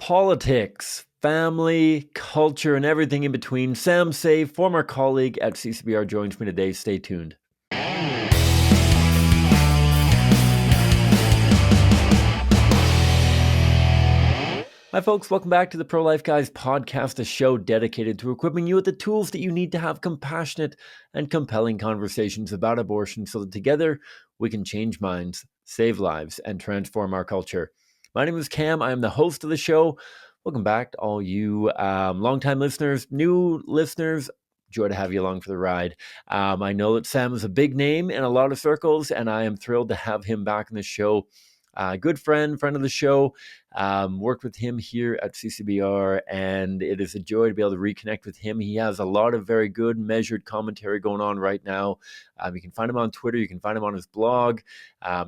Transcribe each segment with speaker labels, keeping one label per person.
Speaker 1: politics, family, culture, and everything in between. Sam Sey, former colleague at CCBR, joins me today. Stay tuned. Hi, folks. Welcome back to the Pro-Life Guys podcast, a show dedicated to equipping you with the tools that you need to have compassionate and compelling conversations about abortion so that together we can change minds, save lives, and transform our culture. My name is Cam. I am the host of the show. Welcome back to all you longtime listeners, new listeners. Joy to have you along for the ride. I know that Sam is a big name in a lot of circles, and I am thrilled to have him back in the show. Good friend of the show. Worked with him here at CCBR, and it is a joy to be able to reconnect with him. He has a lot of very good, measured commentary going on right now. You can find him on Twitter. You can find him on his blog.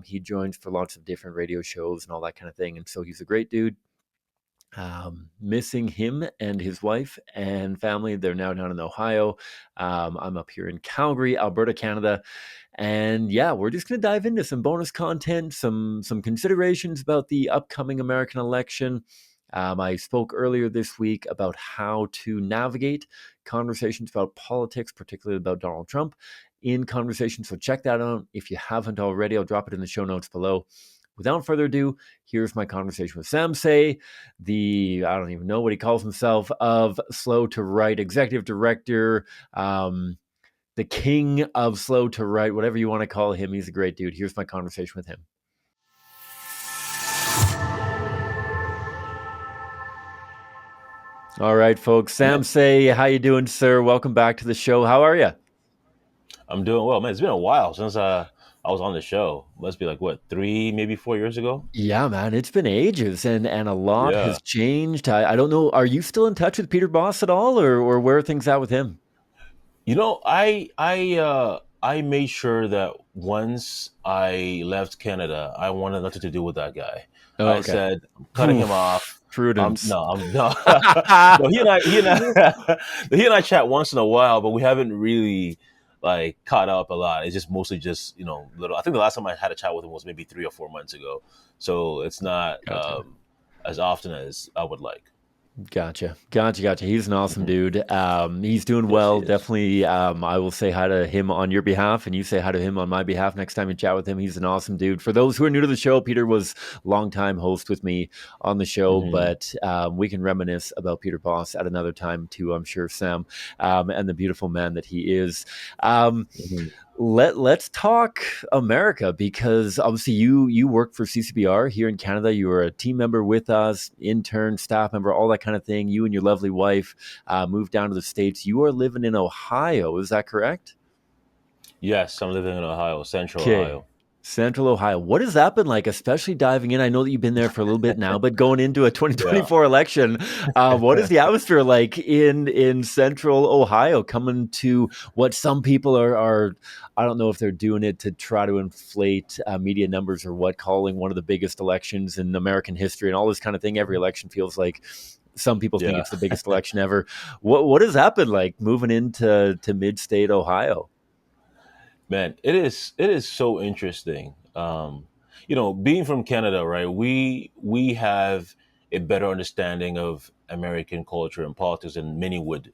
Speaker 1: He joins for lots of different radio shows and all that kind of thing, and so he's a great dude. Missing him and his wife and family. They're now down in Ohio. I'm up here in Calgary, Alberta, Canada. And yeah, we're just going to dive into some bonus content, some considerations about the upcoming American election. I spoke earlier this week about how to navigate conversations about politics, particularly about Donald Trump in conversations. So check that out if you haven't already. I'll drop it in the show notes below. Without further ado, here's my conversation with Sam Sey, I don't even know what he calls himself, of Slow to Write, executive director, the king of Slow to Write, whatever you want to call him. He's a great dude. Here's my conversation with him. All right, folks. Sam Sey, how you doing, sir? Welcome back to the show. How are you?
Speaker 2: I'm doing well, man. It's been a while since I was on the show. Must be like, what, 3, maybe 4 years ago?
Speaker 1: Yeah, man, it's been ages, and a lot
Speaker 2: Yeah.
Speaker 1: has changed. I don't know. Are you still in touch with Peter Boss at all, or where are things at with him?
Speaker 2: You know, I made sure that once I left Canada, I wanted nothing to do with that guy.
Speaker 1: Oh,
Speaker 2: I
Speaker 1: okay.
Speaker 2: said, I'm cutting him off.
Speaker 1: Prudence.
Speaker 2: No. No, he and I chat once in a while, but we haven't really like caught up a lot. It's just mostly just, little. I think the last time I had a chat with him was maybe 3 or 4 months ago. So it's not
Speaker 1: Gotcha.
Speaker 2: as often as I would like.
Speaker 1: Gotcha. He's an awesome dude. He's doing
Speaker 2: Yes,
Speaker 1: well.
Speaker 2: he is.
Speaker 1: Definitely. I will say hi to him on your behalf, and you say hi to him on my behalf next time you chat with him. He's an awesome dude. For those who are new to the show, Peter was longtime host with me on the show, but we can reminisce about Peter Boss at another time too, I'm sure, Sam, and the beautiful man that he is. Let's talk America, because obviously you work for CCBR here in Canada. You were a team member with us, intern, staff member, all that kind of thing. You and your lovely wife moved down to the States. You are living in Ohio. Is that correct?
Speaker 2: Yes, I'm living in Ohio, Central
Speaker 1: Okay.
Speaker 2: Ohio.
Speaker 1: Central Ohio. What has that been like, especially diving in? I know that you've been there for a little bit now, but going into a 2024 election, what is the atmosphere like in Central Ohio, coming to what some people are I don't know if they're doing it to try to inflate media numbers or what, calling one of the biggest elections in American history and all this kind of thing. Every election feels like some people think
Speaker 2: Yeah.
Speaker 1: it's the biggest election ever. What has that been like moving into mid-state Ohio?
Speaker 2: Man, it is so interesting. Being from Canada, right? We have a better understanding of American culture and politics than many would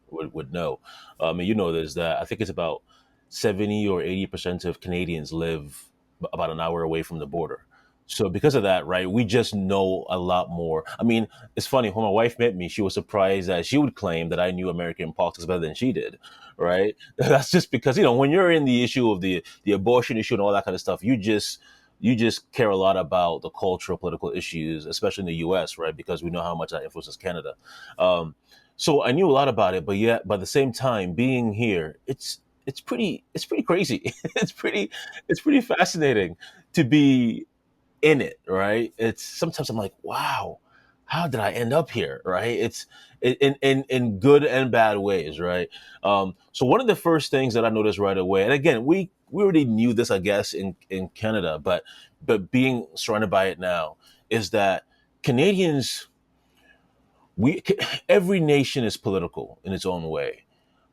Speaker 2: know. And you know, there's that. I think it's about 70 or 80% of Canadians live about an hour away from the border. So because of that, right, we just know a lot more. I mean, it's funny, when my wife met me, she was surprised that she would claim that I knew American politics better than she did, right? That's just because, when you're in the issue of the abortion issue and all that kind of stuff, you just care a lot about the cultural political issues, especially in the US, right? Because we know how much that influences Canada. So I knew a lot about it, but yet, by the same time, being here, it's pretty crazy. it's pretty fascinating to be in it, right? It's sometimes I'm like, wow, how did I end up here, right? It's in good and bad ways, right? So one of the first things that I noticed right away, and again, we already knew this, I guess, in Canada, but being surrounded by it now, is that Canadians, we every nation is political in its own way,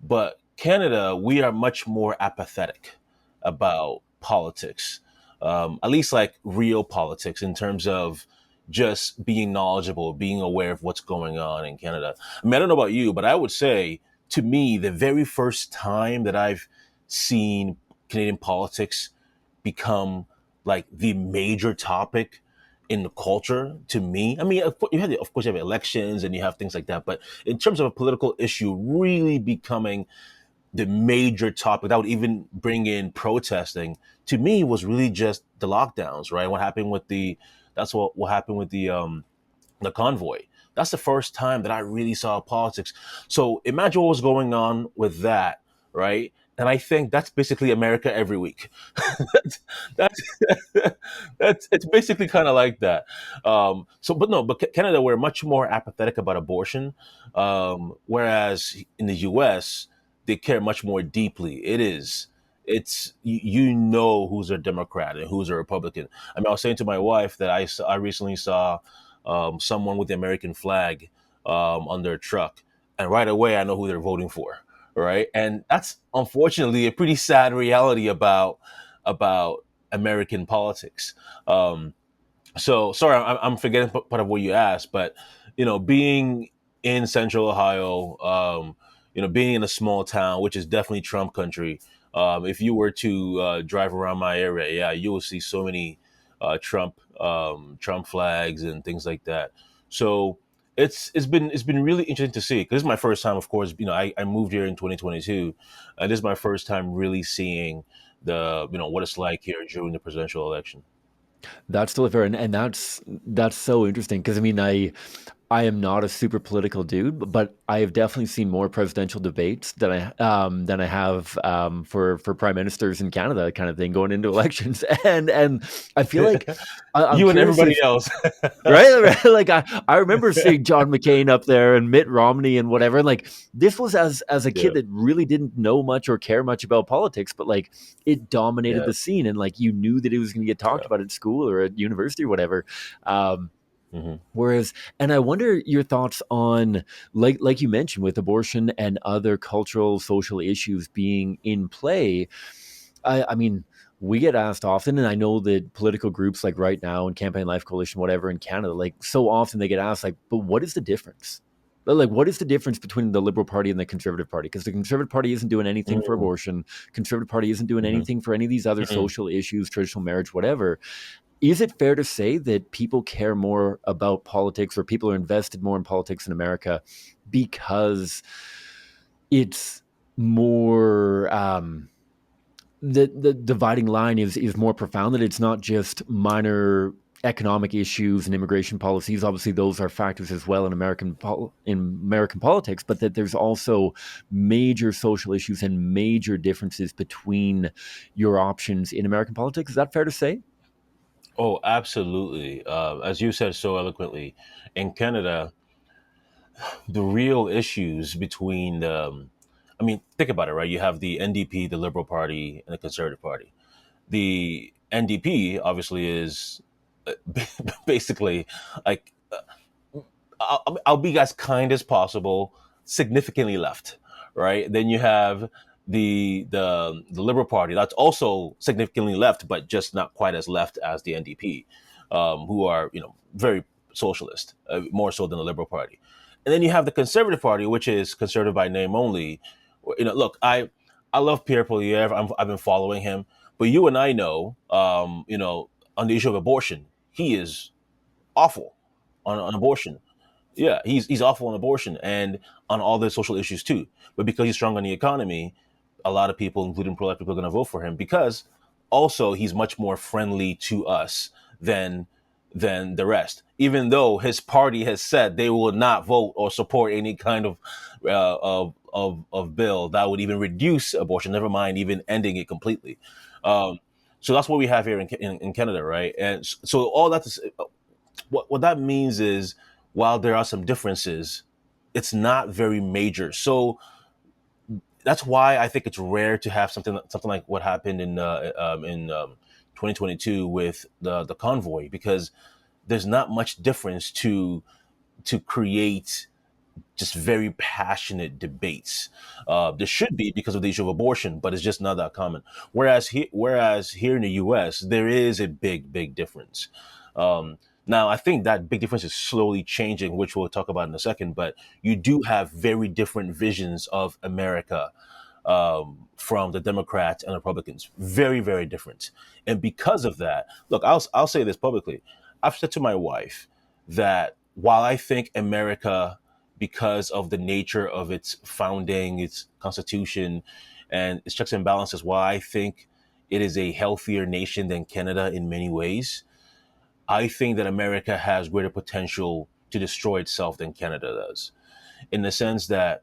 Speaker 2: but Canada, we are much more apathetic about politics, at least like real politics in terms of, just being knowledgeable, being aware of what's going on in Canada. I mean, I don't know about you, but I would say to me, the very first time that I've seen Canadian politics become like the major topic in the culture to me. I mean, of course, you have elections and you have things like that, but in terms of a political issue really becoming the major topic that would even bring in protesting to me was really just the lockdowns, right? What happened with the convoy. That's the first time that I really saw politics. So imagine what was going on with that, right? And I think that's basically America every week. that's that's it's basically kind of like that. So, but no, but Canada, we're much more apathetic about abortion, whereas in the U.S. they care much more deeply. It's you know who's a Democrat and who's a Republican. I mean, I was saying to my wife that I recently saw someone with the American flag on their truck, and right away I know who they're voting for, right? And that's unfortunately a pretty sad reality about American politics. Um, so sorry, I'm forgetting part of what you asked, but being in Central Ohio, being in a small town, which is definitely Trump country. If you were to drive around my area, yeah, you will see so many Trump flags and things like that. So it's been really interesting to see because this is my first time. Of course, I moved here in 2022, and this is my first time really seeing the what it's like here during the presidential election.
Speaker 1: That's totally fair, and that's so interesting because I am not a super political dude, but I have definitely seen more presidential debates than I have for prime ministers in Canada, kind of thing, going into elections, and I feel like I'm
Speaker 2: You and
Speaker 1: curious
Speaker 2: everybody
Speaker 1: if
Speaker 2: else.
Speaker 1: right, right, like I remember seeing John McCain up there and Mitt Romney and whatever, and like this was as a kid
Speaker 2: Yeah,
Speaker 1: that really didn't know much or care much about politics, but like it dominated
Speaker 2: yeah,
Speaker 1: the scene, and like you knew that it was going to get talked
Speaker 2: yeah.
Speaker 1: about at school or at university or whatever. Um,
Speaker 2: Hmm.
Speaker 1: Whereas, and I wonder your thoughts on, like you mentioned, with abortion and other cultural, social issues being in play. I mean, we get asked often, and I know that political groups like Right Now and Campaign Life Coalition, whatever, in Canada, like so often they get asked, like, but what is the difference? Like, what is the difference between the Liberal Party and the Conservative Party? Because the Conservative Party isn't doing anything for
Speaker 2: Hmm.
Speaker 1: abortion. Conservative Party isn't doing
Speaker 2: Hmm.
Speaker 1: anything for any of these other
Speaker 2: Hmm.
Speaker 1: social issues, traditional marriage, whatever. Is it fair to say that people care more about politics or people are invested more in politics in America because it's more the dividing line is more profound, that it's not just minor economic issues and immigration policies. Obviously those are factors as well in American politics, but that there's also major social issues and major differences between your options in American politics. Is that fair to say?
Speaker 2: Oh, absolutely. As you said so eloquently, in Canada, the real issues between I mean, think about it, right? You have the NDP, the Liberal Party, and the Conservative Party. The NDP obviously is basically like I'll be as kind as possible, significantly left, right? Then you have the Liberal Party that's also significantly left, but just not quite as left as the NDP, who are very socialist, more so than the Liberal Party. And then you have the Conservative Party, which is conservative by name only. Look, I love Pierre Poilievre. I've been following him, but you and I know, on the issue of abortion, he is awful on abortion. Yeah, he's awful on abortion and on all the social issues too. But because he's strong on the economy, a lot of people, including pro-life people, are going to vote for him because also he's much more friendly to us than the rest. Even though his party has said they will not vote or support any kind of bill that would even reduce abortion, never mind even ending it completely. Um, so that's what we have here in Canada, right? And so all that is what that means is while there are some differences, it's not very major. So that's why I think it's rare to have something like what happened in 2022 with the convoy because there's not much difference to create just very passionate debates. There should be because of the issue of abortion, but it's just not that common. Whereas here in the U.S., there is a big difference. Now, I think that big difference is slowly changing, which we'll talk about in a second. But you do have very different visions of America from the Democrats and Republicans. Very, very different. And because of that, look, I'll say this publicly. I've said to my wife that while I think America, because of the nature of its founding, its constitution, and its checks and balances, while I think it is a healthier nation than Canada in many ways, I think that America has greater potential to destroy itself than Canada does, in the sense that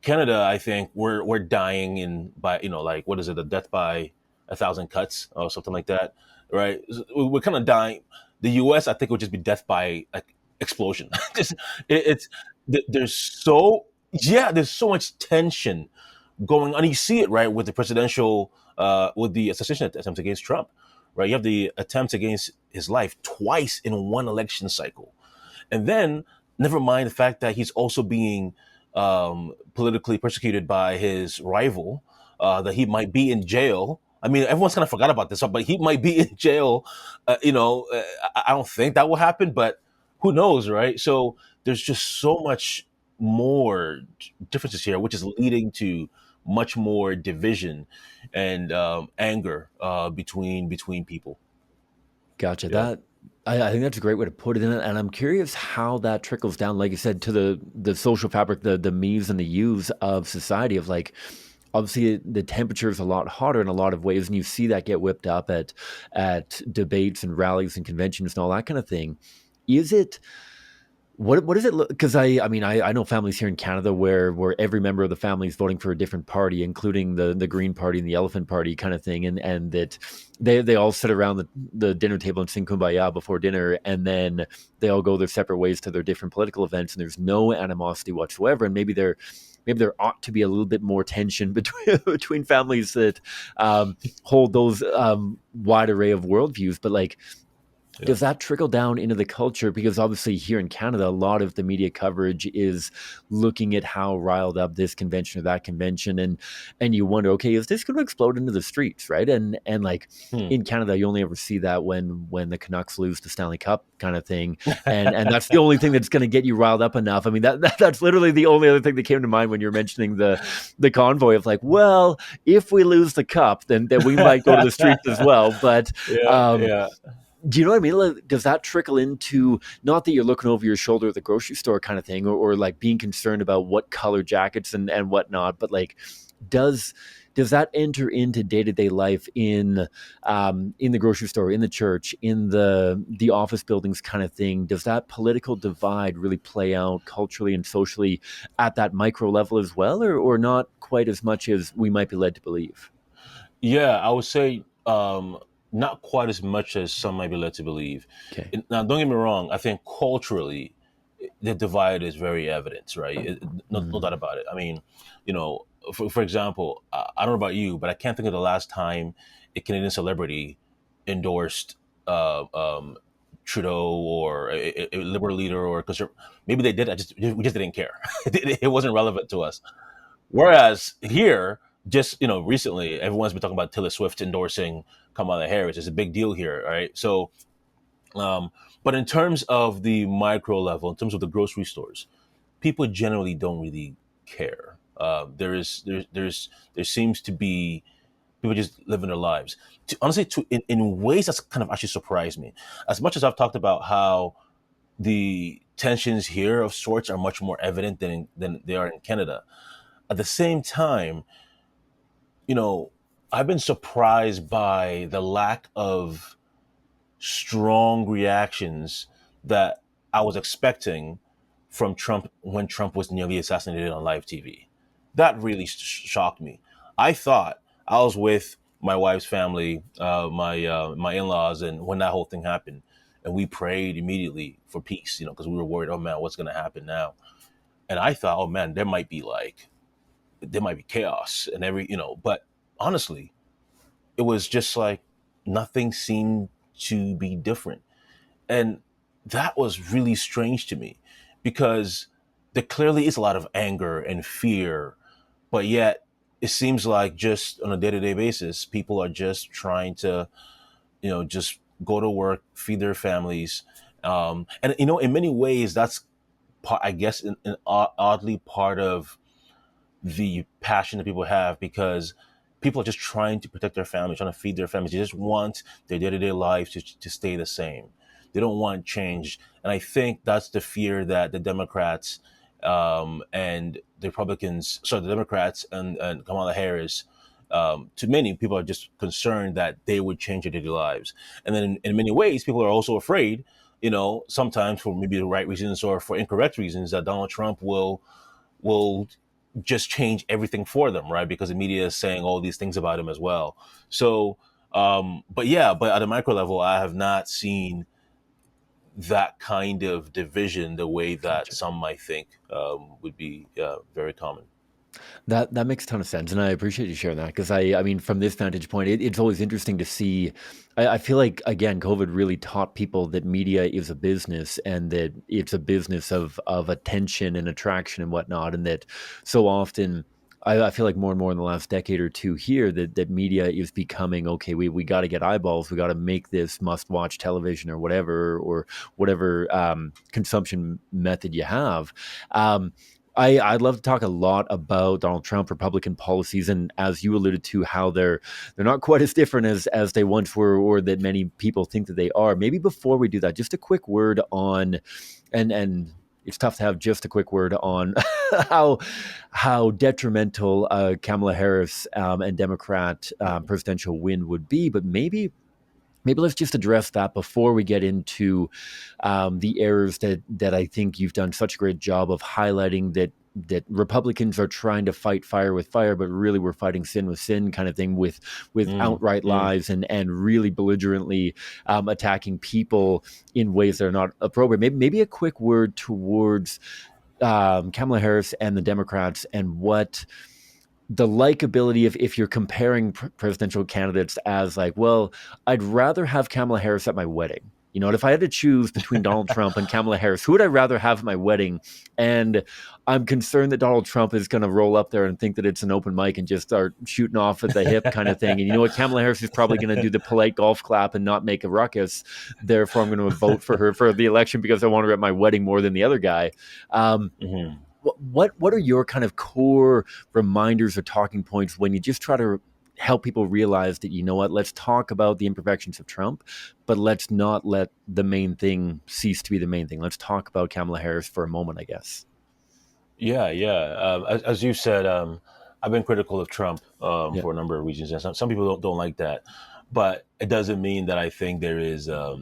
Speaker 2: Canada, I think we're dying in by like what is it, a death by a thousand cuts or something like that, right? We're kind of dying. The U.S. I think would just be death by like explosion. Just it's there's so yeah, there's so much tension going on. You see it right with the presidential with the assassination attempts against Trump, right? You have the attempts against his life twice in one election cycle. And then, never mind the fact that he's also being politically persecuted by his rival, that he might be in jail. I mean, everyone's kind of forgot about this, but he might be in jail. I don't think that will happen, but who knows, right? So there's just so much more differences here, which is leading to much more division and anger between people.
Speaker 1: Gotcha.
Speaker 2: Yeah.
Speaker 1: I think that's a great way to put it in it, and I'm curious how that trickles down, like you said, to the social fabric, the me's and the you's of society. Of like, obviously, the temperature is a lot hotter in a lot of ways, and you see that get whipped up at debates and rallies and conventions and all that kind of thing. Is it what does it look? Because I mean I know families here in Canada where every member of the family is voting for a different party, including the Green Party and the Elephant Party kind of thing, and that they all sit around the dinner table and sing Kumbaya before dinner, and then they all go their separate ways to their different political events, and there's no animosity whatsoever, and maybe there ought to be a little bit more tension between between families that hold those wide array of worldviews, but like
Speaker 2: Yeah.
Speaker 1: does that trickle down into the culture? Because obviously here in Canada, a lot of the media coverage is looking at how riled up this convention or that convention, and you wonder, okay, is this going to explode into the streets, right? And like
Speaker 2: Hmm.
Speaker 1: in Canada, you only ever see that when the Canucks lose the Stanley Cup kind of thing, and that's the only thing that's going to get you riled up enough. I mean, that's literally the only other thing that came to mind when you're mentioning the convoy of like, well, if we lose the cup, then we might go to the streets as well, but.
Speaker 2: Yeah,
Speaker 1: Um,
Speaker 2: yeah.
Speaker 1: do you know what I mean? Like, does that trickle into not that you're looking over your shoulder at the grocery store kind of thing, or like being concerned about what color jackets and whatnot, but like, does does that enter into day to day life in the grocery store, in the church, in the office buildings kind of thing? Does that political divide really play out culturally and socially at that micro level as well, or not quite as much as we might be led to believe?
Speaker 2: Yeah, I would say not quite as much as some might be led to believe.
Speaker 1: Okay.
Speaker 2: Now, don't get me wrong. I think culturally, the divide is very evident, right? No
Speaker 1: Mm.
Speaker 2: doubt about it. I mean, for example, I don't know about you, but I can't think of the last time a Canadian celebrity endorsed Trudeau or a liberal leader or maybe they did. We just didn't care. It wasn't relevant to us. Whereas here, just recently, everyone's been talking about Taylor Swift endorsing Kamala Harris. It's a big deal here, right? So, um, but in terms of the micro level, in terms of the grocery stores, people generally don't really care. There seems to be people just living their lives. Honestly, in ways that's kind of actually surprised me. As much as I've talked about how the tensions here of sorts are much more evident than they are in Canada. At the same time, you know, I've been surprised by the lack of strong reactions that I was expecting from Trump when Trump was nearly assassinated on live TV. That really shocked me. I thought I was with my wife's family, my in-laws, and when that whole thing happened, and we prayed immediately for peace, because we were worried, oh man, what's going to happen now? And I thought, oh man, there might be chaos and but honestly it was just like nothing seemed to be different, and that was really strange to me because there clearly is a lot of anger and fear, but yet it seems like just on a day-to-day basis people are just trying to just go to work, feed their families, And in many ways, that's part, I guess, oddly part of the passion that people have, because people are just trying to protect their families, trying to feed their families. They just want their day-to-day lives to stay the same. They don't want change. And I think that's the fear that the Democrats and the Republicans, so the Democrats and Kamala Harris, to many people are just concerned that they would change their daily lives. And then in many ways, people are also afraid, sometimes for maybe the right reasons or for incorrect reasons, that Donald Trump will just change everything for them, right? Because the media is saying all these things about him as well. So, but at a micro level, I have not seen that kind of division the way that
Speaker 1: Gotcha.
Speaker 2: some might think would be very common.
Speaker 1: That makes a ton of sense, and I appreciate you sharing that because I mean, from this vantage point, it's always interesting to see. I feel like again, COVID really taught people that media is a business and that it's a business of attention and attraction and whatnot, and that so often. I feel like more and more in the last decade or two here that media is becoming okay. We got to get eyeballs. We got to make this must watch television or whatever consumption method you have. Um, I'd love to talk a lot about Donald Trump, Republican policies, and as you alluded to, how they're not quite as different as they once were, or that many people think that they are. Maybe before we do that, just a quick word on, and it's tough to have just a quick word on how detrimental Kamala Harris and Democrat presidential win would be, but maybe let's just address that before we get into the errors that I think you've done such a great job of highlighting that Republicans are trying to fight fire with fire, but really we're fighting sin with sin, kind of thing, with
Speaker 2: Mm,
Speaker 1: outright
Speaker 2: mm,
Speaker 1: lies and really belligerently attacking people in ways that are not appropriate. Maybe a quick word towards Kamala Harris and the Democrats and what the likability of if you're comparing presidential candidates as like, well, I'd rather have Kamala Harris at my wedding. You know, and if I had to choose between Donald Trump and Kamala Harris, who would I rather have at my wedding? And I'm concerned that Donald Trump is going to roll up there and think that it's an open mic and just start shooting off at the hip kind of thing. And you know what? Kamala Harris is probably going to do the polite golf clap and not make a ruckus. Therefore, I'm going to vote for her for the election because I want her at my wedding more than the other guy. Um,
Speaker 2: mhm.
Speaker 1: what are your kind of core reminders or talking points when you just try to help people realize that, you know what, let's talk about the imperfections of Trump, but let's not let the main thing cease to be the main thing. Let's talk about Kamala Harris for a moment, I guess.
Speaker 2: Yeah, yeah. As you said, I've been critical of Trump
Speaker 1: Yeah.
Speaker 2: for a number of reasons, and some people don't like that. But it doesn't mean that I think there is a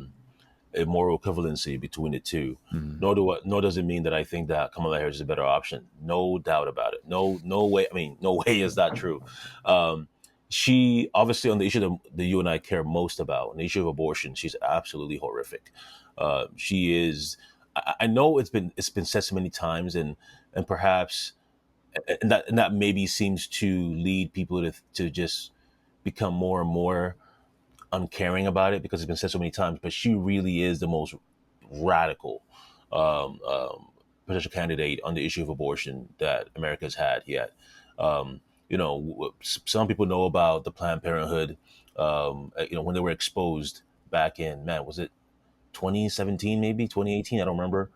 Speaker 2: moral equivalency between the two.
Speaker 1: Mhm.
Speaker 2: Nor does it mean that I think that Kamala Harris is a better option. No doubt about it. No way. I mean, no way is that true. Um, she obviously, on the issue that you and I care most about, on the issue of abortion, she's absolutely horrific. She is. I know it's been said so many times, and perhaps and that maybe seems to lead people to just become more and more uncaring about it because it's been said so many times. But she really is the most radical um, um, potential candidate on the issue of abortion that America's had yet. Some people know about the Planned Parenthood. When they were exposed back in, man, was it 2017, maybe 2018? I don't remember.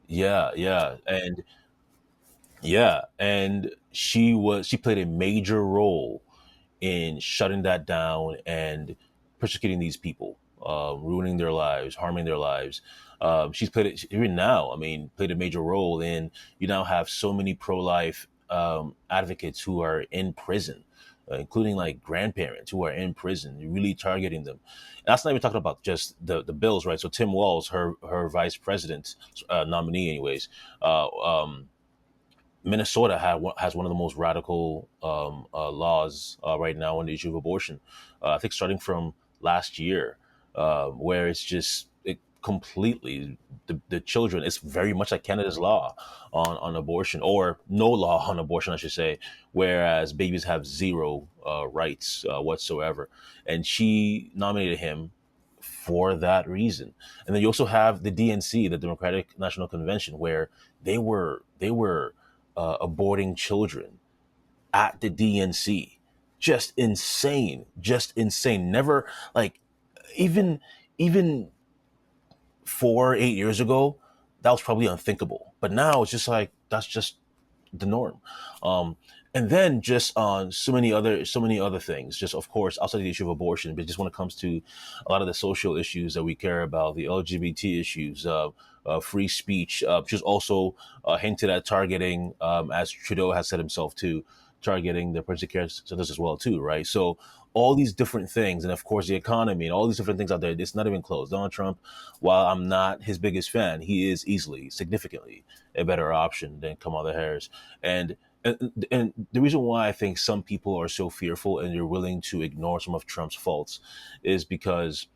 Speaker 2: Yeah, yeah, and she played a major role in shutting that down and persecuting these people, ruining their lives, harming their lives. She's played it even now. I mean, played a major role in. You now have so many pro-life advocates who are in prison, including like grandparents who are in prison, really targeting them. And that's not even talking about just the bills, right? So Tim Walz, her vice president nominee, anyways. Minnesota has one of the most radical laws right now on the issue of abortion. I think starting from last year, where it's just completely the children. It's very much like Canada's law on abortion, or no law on abortion, I should say. Whereas babies have zero rights whatsoever, and she nominated him for that reason. And then you also have the DNC, the Democratic National Convention, where they were aborting children at the DNC. Just insane. Just insane. Never like even even 4, 8 years ago, that was probably unthinkable. But now it's just like that's just the norm. Um, and then just on so many other things, just of course outside the issue of abortion, but just when it comes to a lot of the social issues that we care about, the LGBT issues, free speech, just also hinted at targeting, as Trudeau has said himself too, targeting the Prince of Care centers as well too, right? So all these different things, and of course the economy and all these different things out there, it's not even close. Donald Trump, while I'm not his biggest fan, he is easily, significantly a better option than Kamala Harris. And and the reason why I think some people are so fearful and they're willing to ignore some of Trump's faults is because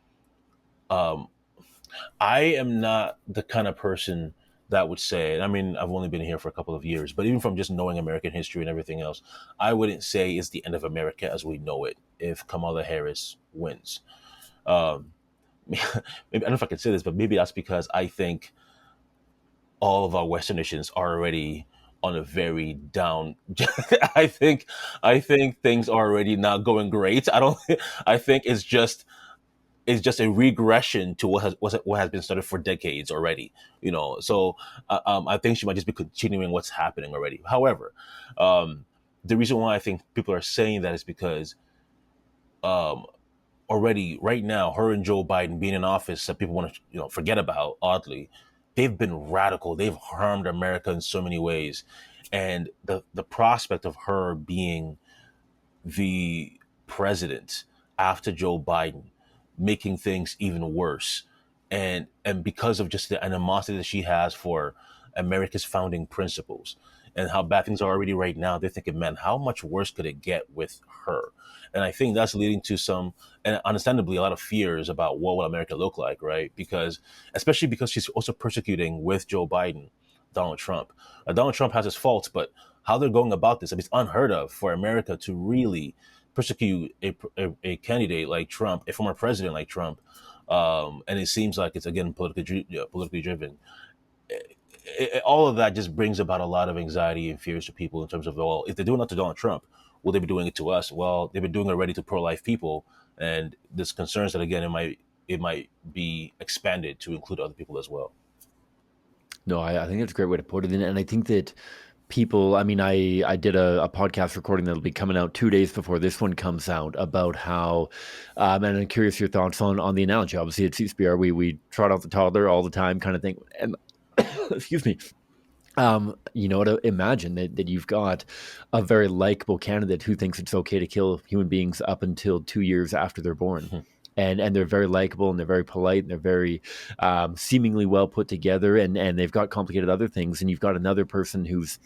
Speaker 2: um, I am not the kind of person that would say, and I mean, I've only been here for a couple of years, but even from just knowing American history and everything else, I wouldn't say it's the end of America as we know it if Kamala Harris wins. Um, maybe, I don't know if I can say this, but maybe that's because I think all of our Western nations are already on a very down. I think I think things are already not going great. I don't. I think it's just a regression to what has been started for decades already. So I think she might just be continuing what's happening already. However, um, the reason why I think people are saying that is because um, already right now, her and Joe Biden being in office that people want to forget about. Oddly, they've been radical. They've harmed America in so many ways, and the prospect of her being the president after Joe Biden, making things even worse. And because of just the animosity that she has for America's founding principles and how bad things are already right now, they're thinking, man, how much worse could it get with her? And I think that's leading to some, and understandably, a lot of fears about what will America look like, right? Because, especially because she's also persecuting with Joe Biden, Donald Trump. Donald Trump has his faults, but how they're going about this, I mean, it's unheard of for America to really persecute a candidate like Trump, a former president like Trump, and it seems like it's again politically driven. All of that just brings about a lot of anxiety and fears to people in terms of, well, if they're doing that to Donald Trump, will they be doing it to us? Well, they've been doing it already to pro-life people, and there's concerns that again it might be expanded to include other people as well.
Speaker 1: No, I think that's a great way to put it. And I think that people, I mean, I did a podcast recording that'll be coming out 2 days before this one comes out about how, and I'm curious your thoughts on the analogy. Obviously, at CSPR, we trot out the toddler all the time kind of thing. And excuse me. To imagine that you've got a very likable candidate who thinks it's okay to kill human beings up until 2 years after they're born. And they're very likable and they're very polite and they're very seemingly well put together and they've got complicated other things. And you've got another person who's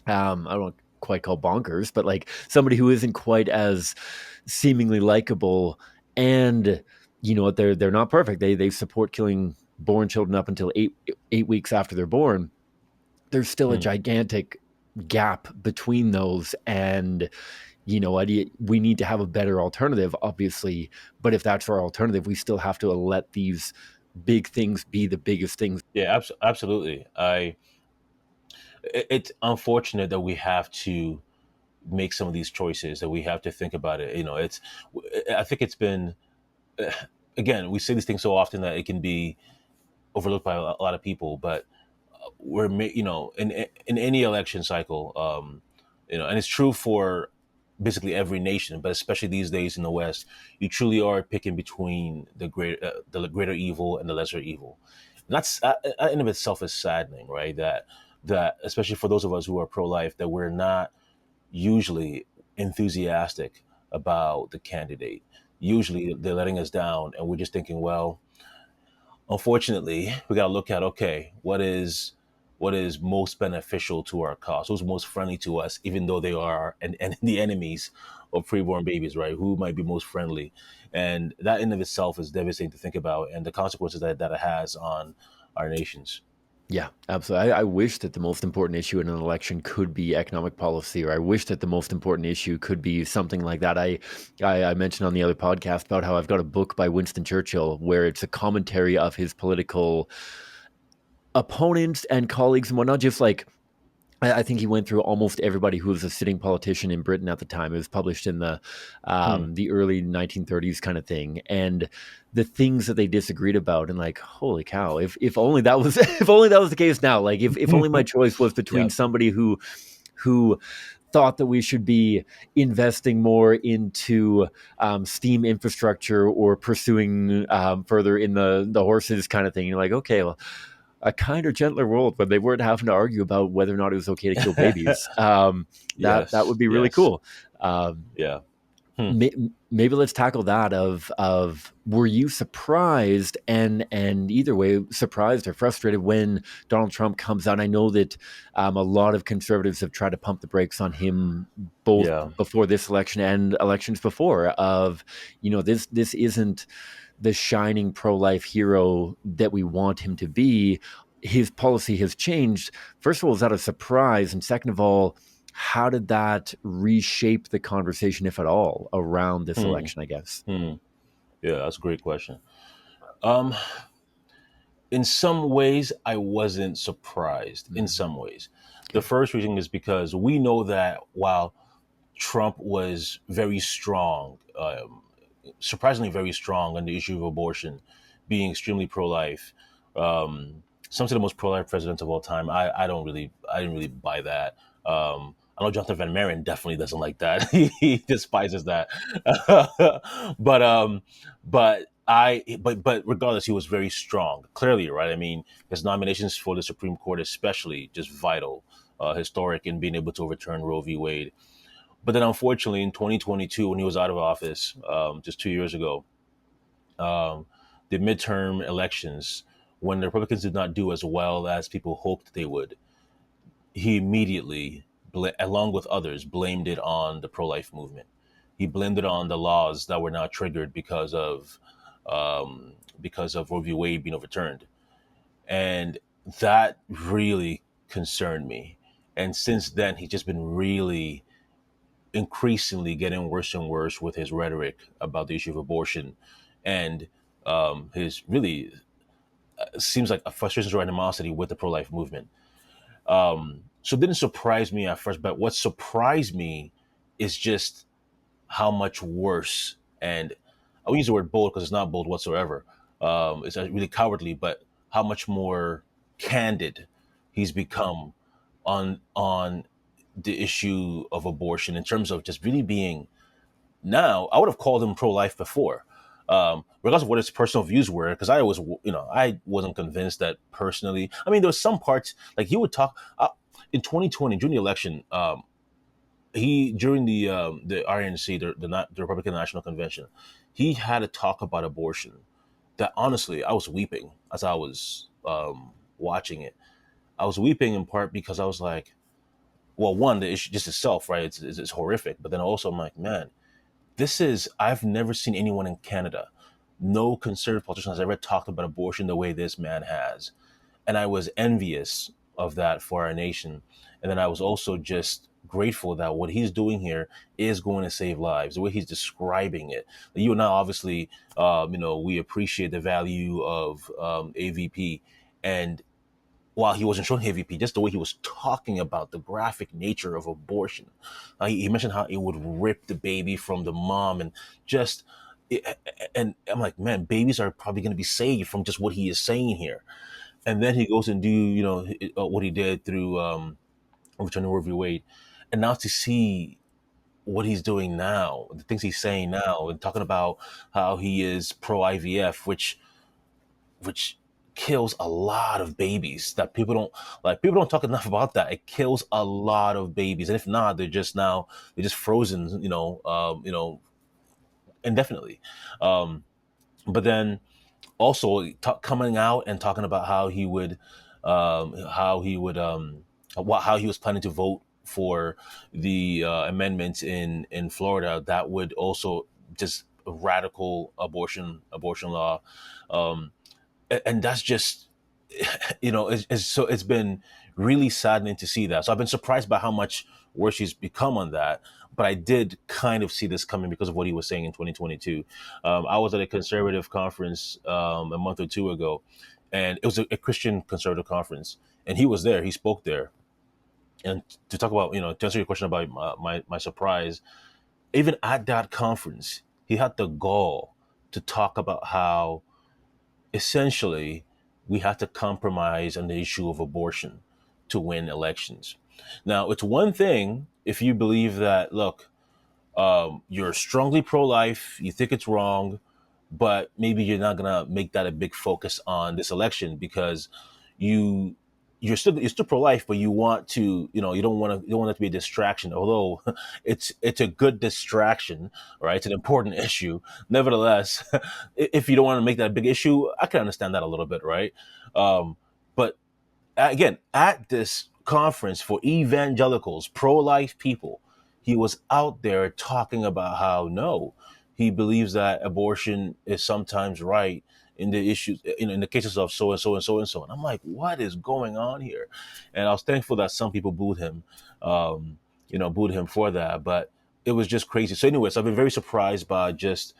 Speaker 1: I don't quite call bonkers, but like somebody who isn't quite as seemingly likable. And you know what? They're not perfect. They support killing born children up until 8 weeks after they're born. There's still a gigantic gap between those, and you know what? We need to have a better alternative, obviously. But if that's our alternative, we still have to let these big things be the biggest things.
Speaker 2: Yeah, absolutely. It's unfortunate that we have to make some of these choices, that we have to think about it. I think it's been, again, we say these things so often that it can be overlooked by a lot of people, but in any election cycle, and it's true for basically every nation, but especially these days in the West, you truly are picking between the greater evil and the lesser evil. And that's that in of itself is saddening, right? That especially for those of us who are pro-life, that we're not usually enthusiastic about the candidate. Usually they're letting us down, and we're just thinking, well, unfortunately, we got to look at, okay, what is most beneficial to our cause, who's most friendly to us, even though they are and the enemies of preborn babies, right? Who might be most friendly, and that in of itself is devastating to think about, and the consequences that it has on our nations.
Speaker 1: Yeah, absolutely. I wish that the most important issue in an election could be economic policy, or I wish that the most important issue could be something like that. I mentioned on the other podcast about how I've got a book by Winston Churchill where it's a commentary of his political opponents and colleagues and whatnot, just like I think he went through almost everybody who was a sitting politician in Britain at the time. It was published in
Speaker 2: Hmm.
Speaker 1: the early 1930s kind of thing, and the things that they disagreed about. And like, holy cow! If only that was if only that was the case now. Like, if only my choice was between
Speaker 2: Yeah.
Speaker 1: somebody who thought that we should be investing more into steam infrastructure or pursuing further in the horses kind of thing. You're like, okay, well, a kinder, gentler world when they weren't having to argue about whether or not it was okay to kill babies. That
Speaker 2: Yes.
Speaker 1: would be really
Speaker 2: Yes.
Speaker 1: cool. Um,
Speaker 2: Yeah. Hmm.
Speaker 1: maybe let's tackle that of were you surprised and either way surprised or frustrated when Donald Trump comes out? I know that a lot of conservatives have tried to pump the brakes on him both
Speaker 2: Yeah.
Speaker 1: before this election and elections before of this isn't the shining pro-life hero that we want him to be. His policy has changed. First of all, is that a surprise? And second of all, how did that reshape the conversation, if at all, around this
Speaker 2: Hmm.
Speaker 1: election, I guess?
Speaker 2: Hmm. Yeah, that's a great question. Um, in some ways, I wasn't surprised. In
Speaker 1: Mm,
Speaker 2: some ways, the
Speaker 1: okay.
Speaker 2: first reason is because we know that while Trump was very strong, surprisingly very strong on the issue of abortion, being extremely pro-life. Some of the most pro-life presidents of all time. I didn't really buy that. I know Jonathan Van Maren definitely doesn't like that. He despises that. but but regardless, he was very strong. Clearly, right? I mean, his nominations for the Supreme Court, especially, just vital, historic in being able to overturn Roe v. Wade. But then, unfortunately, in 2022, when he was out of office, just 2 years ago, um, the midterm elections, when the Republicans did not do as well as people hoped they would, he immediately, along with others, blamed it on the pro-life movement. He blamed it on the laws that were now triggered because of Roe v. Wade being overturned, and that really concerned me. And since then, he's just been really increasingly getting worse and worse with his rhetoric about the issue of abortion, and his really seems like a frustration or animosity with the pro-life movement. So it didn't surprise me at first, but what surprised me is just how much worse. And I will use the word bold because it's not bold whatsoever. It's really cowardly, but how much more candid he's become on the issue of abortion in terms of just really being. Now, I would have called him pro-life before, regardless of what his personal views were, because I wasn't convinced that personally. I mean, there was some parts like he would talk in 2020 during the election. He during the RNC, the Republican National Convention, he had a talk about abortion. That honestly, I was weeping as I was watching it. I was weeping in part because I was like, well, one, the issue just itself, right? It's horrific, but then also I'm like, man, I've never seen anyone in Canada, no conservative politician has ever talked about abortion the way this man has. And I was envious of that for our nation. And then I was also just grateful that what he's doing here is going to save lives. The way he's describing it, you and I obviously, we appreciate the value of AVP, and while he wasn't showing AVP, just the way he was talking about the graphic nature of abortion. He mentioned how it would rip the baby from the mom, and just, and I'm like, man, babies are probably going to be saved from just what he is saying here. And then he goes and do, what he did through overturning Roe v. Wade, and now to see what he's doing now, the things he's saying now, and talking about how he is pro IVF, which kills a lot of babies that people don't like. People don't talk enough about that. It kills a lot of babies, and if not, they're just frozen, indefinitely. Um, but then also coming out and talking about how he would, how he was planning to vote for the amendments in Florida that would also just radical abortion law. Um, and that's just so it's been really saddening to see that. So I've been surprised by how much worse he's become on that, but I did kind of see this coming because of what he was saying in 2022. I was at a conservative conference a month or two ago, and it was a Christian conservative conference, and he was there, he spoke there, And to talk about, to answer your question about my surprise, even at that conference, he had the gall to talk about how essentially we have to compromise on the issue of abortion to win elections. Now, it's one thing if you believe that, look, you're strongly pro-life, you think it's wrong, but maybe you're not gonna make that a big focus on this election because you you're still pro-life, but you want to, you don't want it to be a distraction. Although it's a good distraction, right? It's an important issue. Nevertheless, if you don't want to make that a big issue, I can understand that a little bit, right? But again, at this conference for evangelicals, pro-life people, he was out there talking about how no, he believes that abortion is sometimes right in the issues, in the cases of so and so and so and so. And I'm like, what is going on here? And I was thankful that some people booed him for that, but it was just crazy. So, anyways, I've been very surprised by just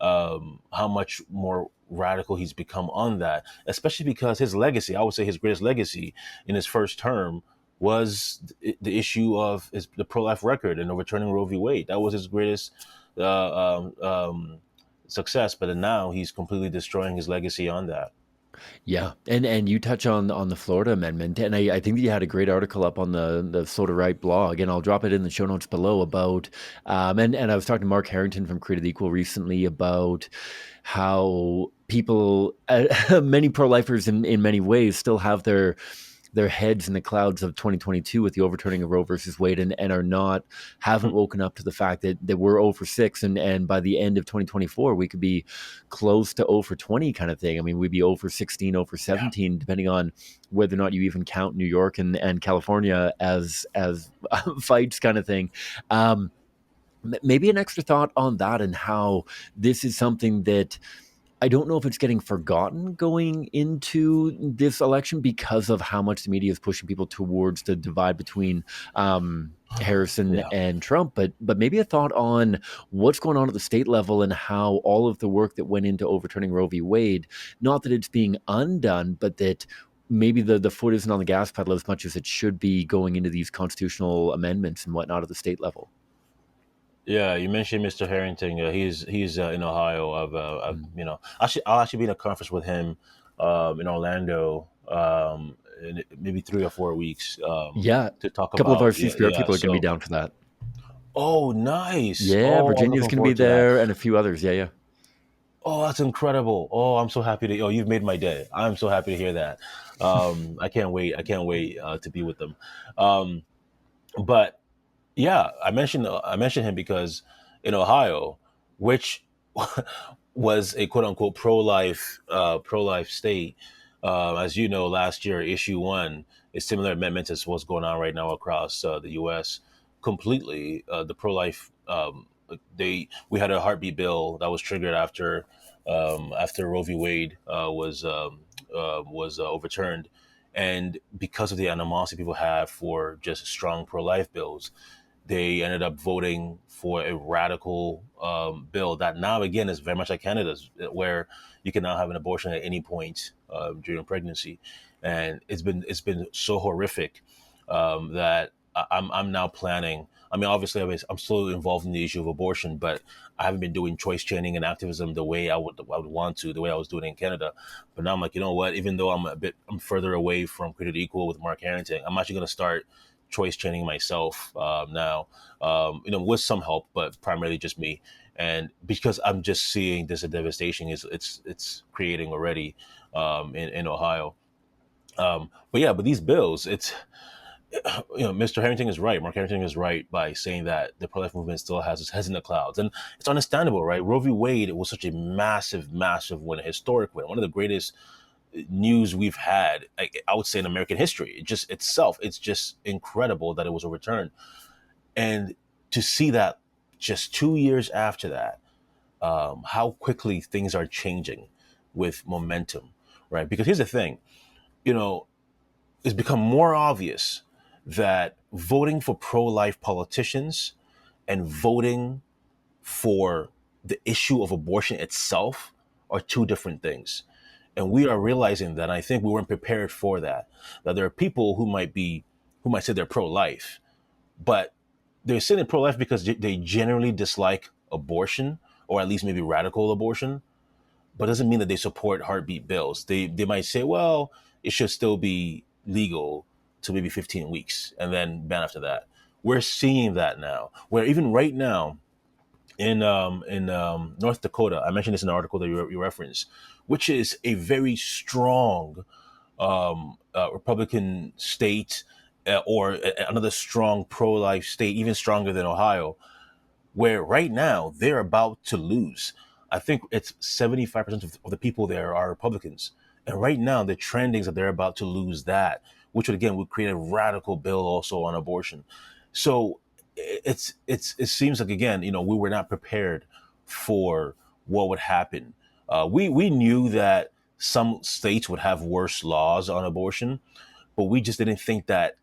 Speaker 2: how much more radical he's become on that, especially because his legacy, I would say his greatest legacy in his first term was the issue of the pro-life record and overturning Roe v. Wade. That was his greatest success, but then now he's completely destroying his legacy on that.
Speaker 1: Yeah, and you touch on the Florida amendment, and I think that you had a great article up on the slowtowrite blog, and I'll drop it in the show notes below about and I was talking to Mark Harrington from Created Equal recently about how people, many pro-lifers in many ways, still have their heads in the clouds of 2022 with the overturning of Roe versus Wade, and are not, haven't woken up to the fact that we're 0 for 6, and by the end of 2024 we could be close to 0 for 20 kind of thing. I mean, we'd be 0 for 16, 0 for
Speaker 2: Yeah.
Speaker 1: 17, depending on whether or not you even count New York and California as fights kind of thing. Maybe an extra thought on that, and how this is something that I don't know if it's getting forgotten going into this election because of how much the media is pushing people towards the divide between Harrison
Speaker 2: Yeah.
Speaker 1: and Trump, but maybe a thought on what's going on at the state level and how all of the work that went into overturning Roe v. Wade, not that it's being undone, but that maybe the foot isn't on the gas pedal as much as it should be going into these constitutional amendments and whatnot at the state level.
Speaker 2: Yeah, you mentioned Mr. Harrington. He's in Ohio. I'll actually be in a conference with him in Orlando in maybe 3 or 4 weeks
Speaker 1: Yeah, a
Speaker 2: to talk
Speaker 1: couple of our
Speaker 2: about yeah
Speaker 1: C-Spirit
Speaker 2: yeah.
Speaker 1: people are going to be
Speaker 2: So
Speaker 1: down for that.
Speaker 2: nice.
Speaker 1: Yeah,
Speaker 2: Oh, I'm
Speaker 1: Virginia's
Speaker 2: looking
Speaker 1: going to be
Speaker 2: forward to that.
Speaker 1: there and a few others. Yeah, yeah.
Speaker 2: Oh, that's incredible. Oh, I'm so happy to. Oh, you've made my day. I'm so happy to hear that. I can't wait. I can't wait to be with them. Um, but yeah, I mentioned him because in Ohio, which was a quote unquote pro life state, as you know, last year issue one a similar amendment as what's going on right now across the U.S. Completely, the pro life they we had a heartbeat bill that was triggered after Roe v. Wade was overturned, and because of the animosity people have for just strong pro life bills, they ended up voting for a radical bill that now again is very much like Canada's, where you can now have an abortion at any point during pregnancy, and it's been so horrific that I'm now planning. I mean, obviously, I'm still involved in the issue of abortion, but I haven't been doing choice training and activism the way I would want to, the way I was doing in Canada. But now I'm like, you know what? Even though I'm further away from Created Equal with Mark Harrington, I'm actually going to start choice training myself now, with some help, but primarily just me. And because I'm just seeing this devastation it's creating already in Ohio. But these bills, Mr. Harrington is right. Mark Harrington is right by saying that the pro-life movement still has its heads in the clouds, and it's understandable, right? Roe v. Wade was such a massive, massive win, a historic win, one of the greatest news we've had, I would say, in American history. It just itself, it's just incredible that it was overturned, and to see that just 2 years after that, how quickly things are changing with momentum, right? Because here's the thing, you know, it's become more obvious that voting for pro-life politicians and voting for the issue of abortion itself are two different things. And we are realizing that. I think we weren't prepared for that. That there are people who might be who might say they're pro-life, but they're saying they're pro-life because they generally dislike abortion, or at least maybe radical abortion, but doesn't mean that they support heartbeat bills. They might say, well, it should still be legal to maybe 15 weeks and then ban after that. We're seeing that now, where even right now in North Dakota, I mentioned this in an article that you referenced, which is a very strong Republican state, or another strong pro-life state, even stronger than Ohio, where right now they're about to lose. I think it's 75% of the people there are Republicans. And right now the trending is that they're about to lose that, which would create a radical bill also on abortion. So it seems like, again, we were not prepared for what would happen. We knew that some states would have worse laws on abortion, but we just didn't think that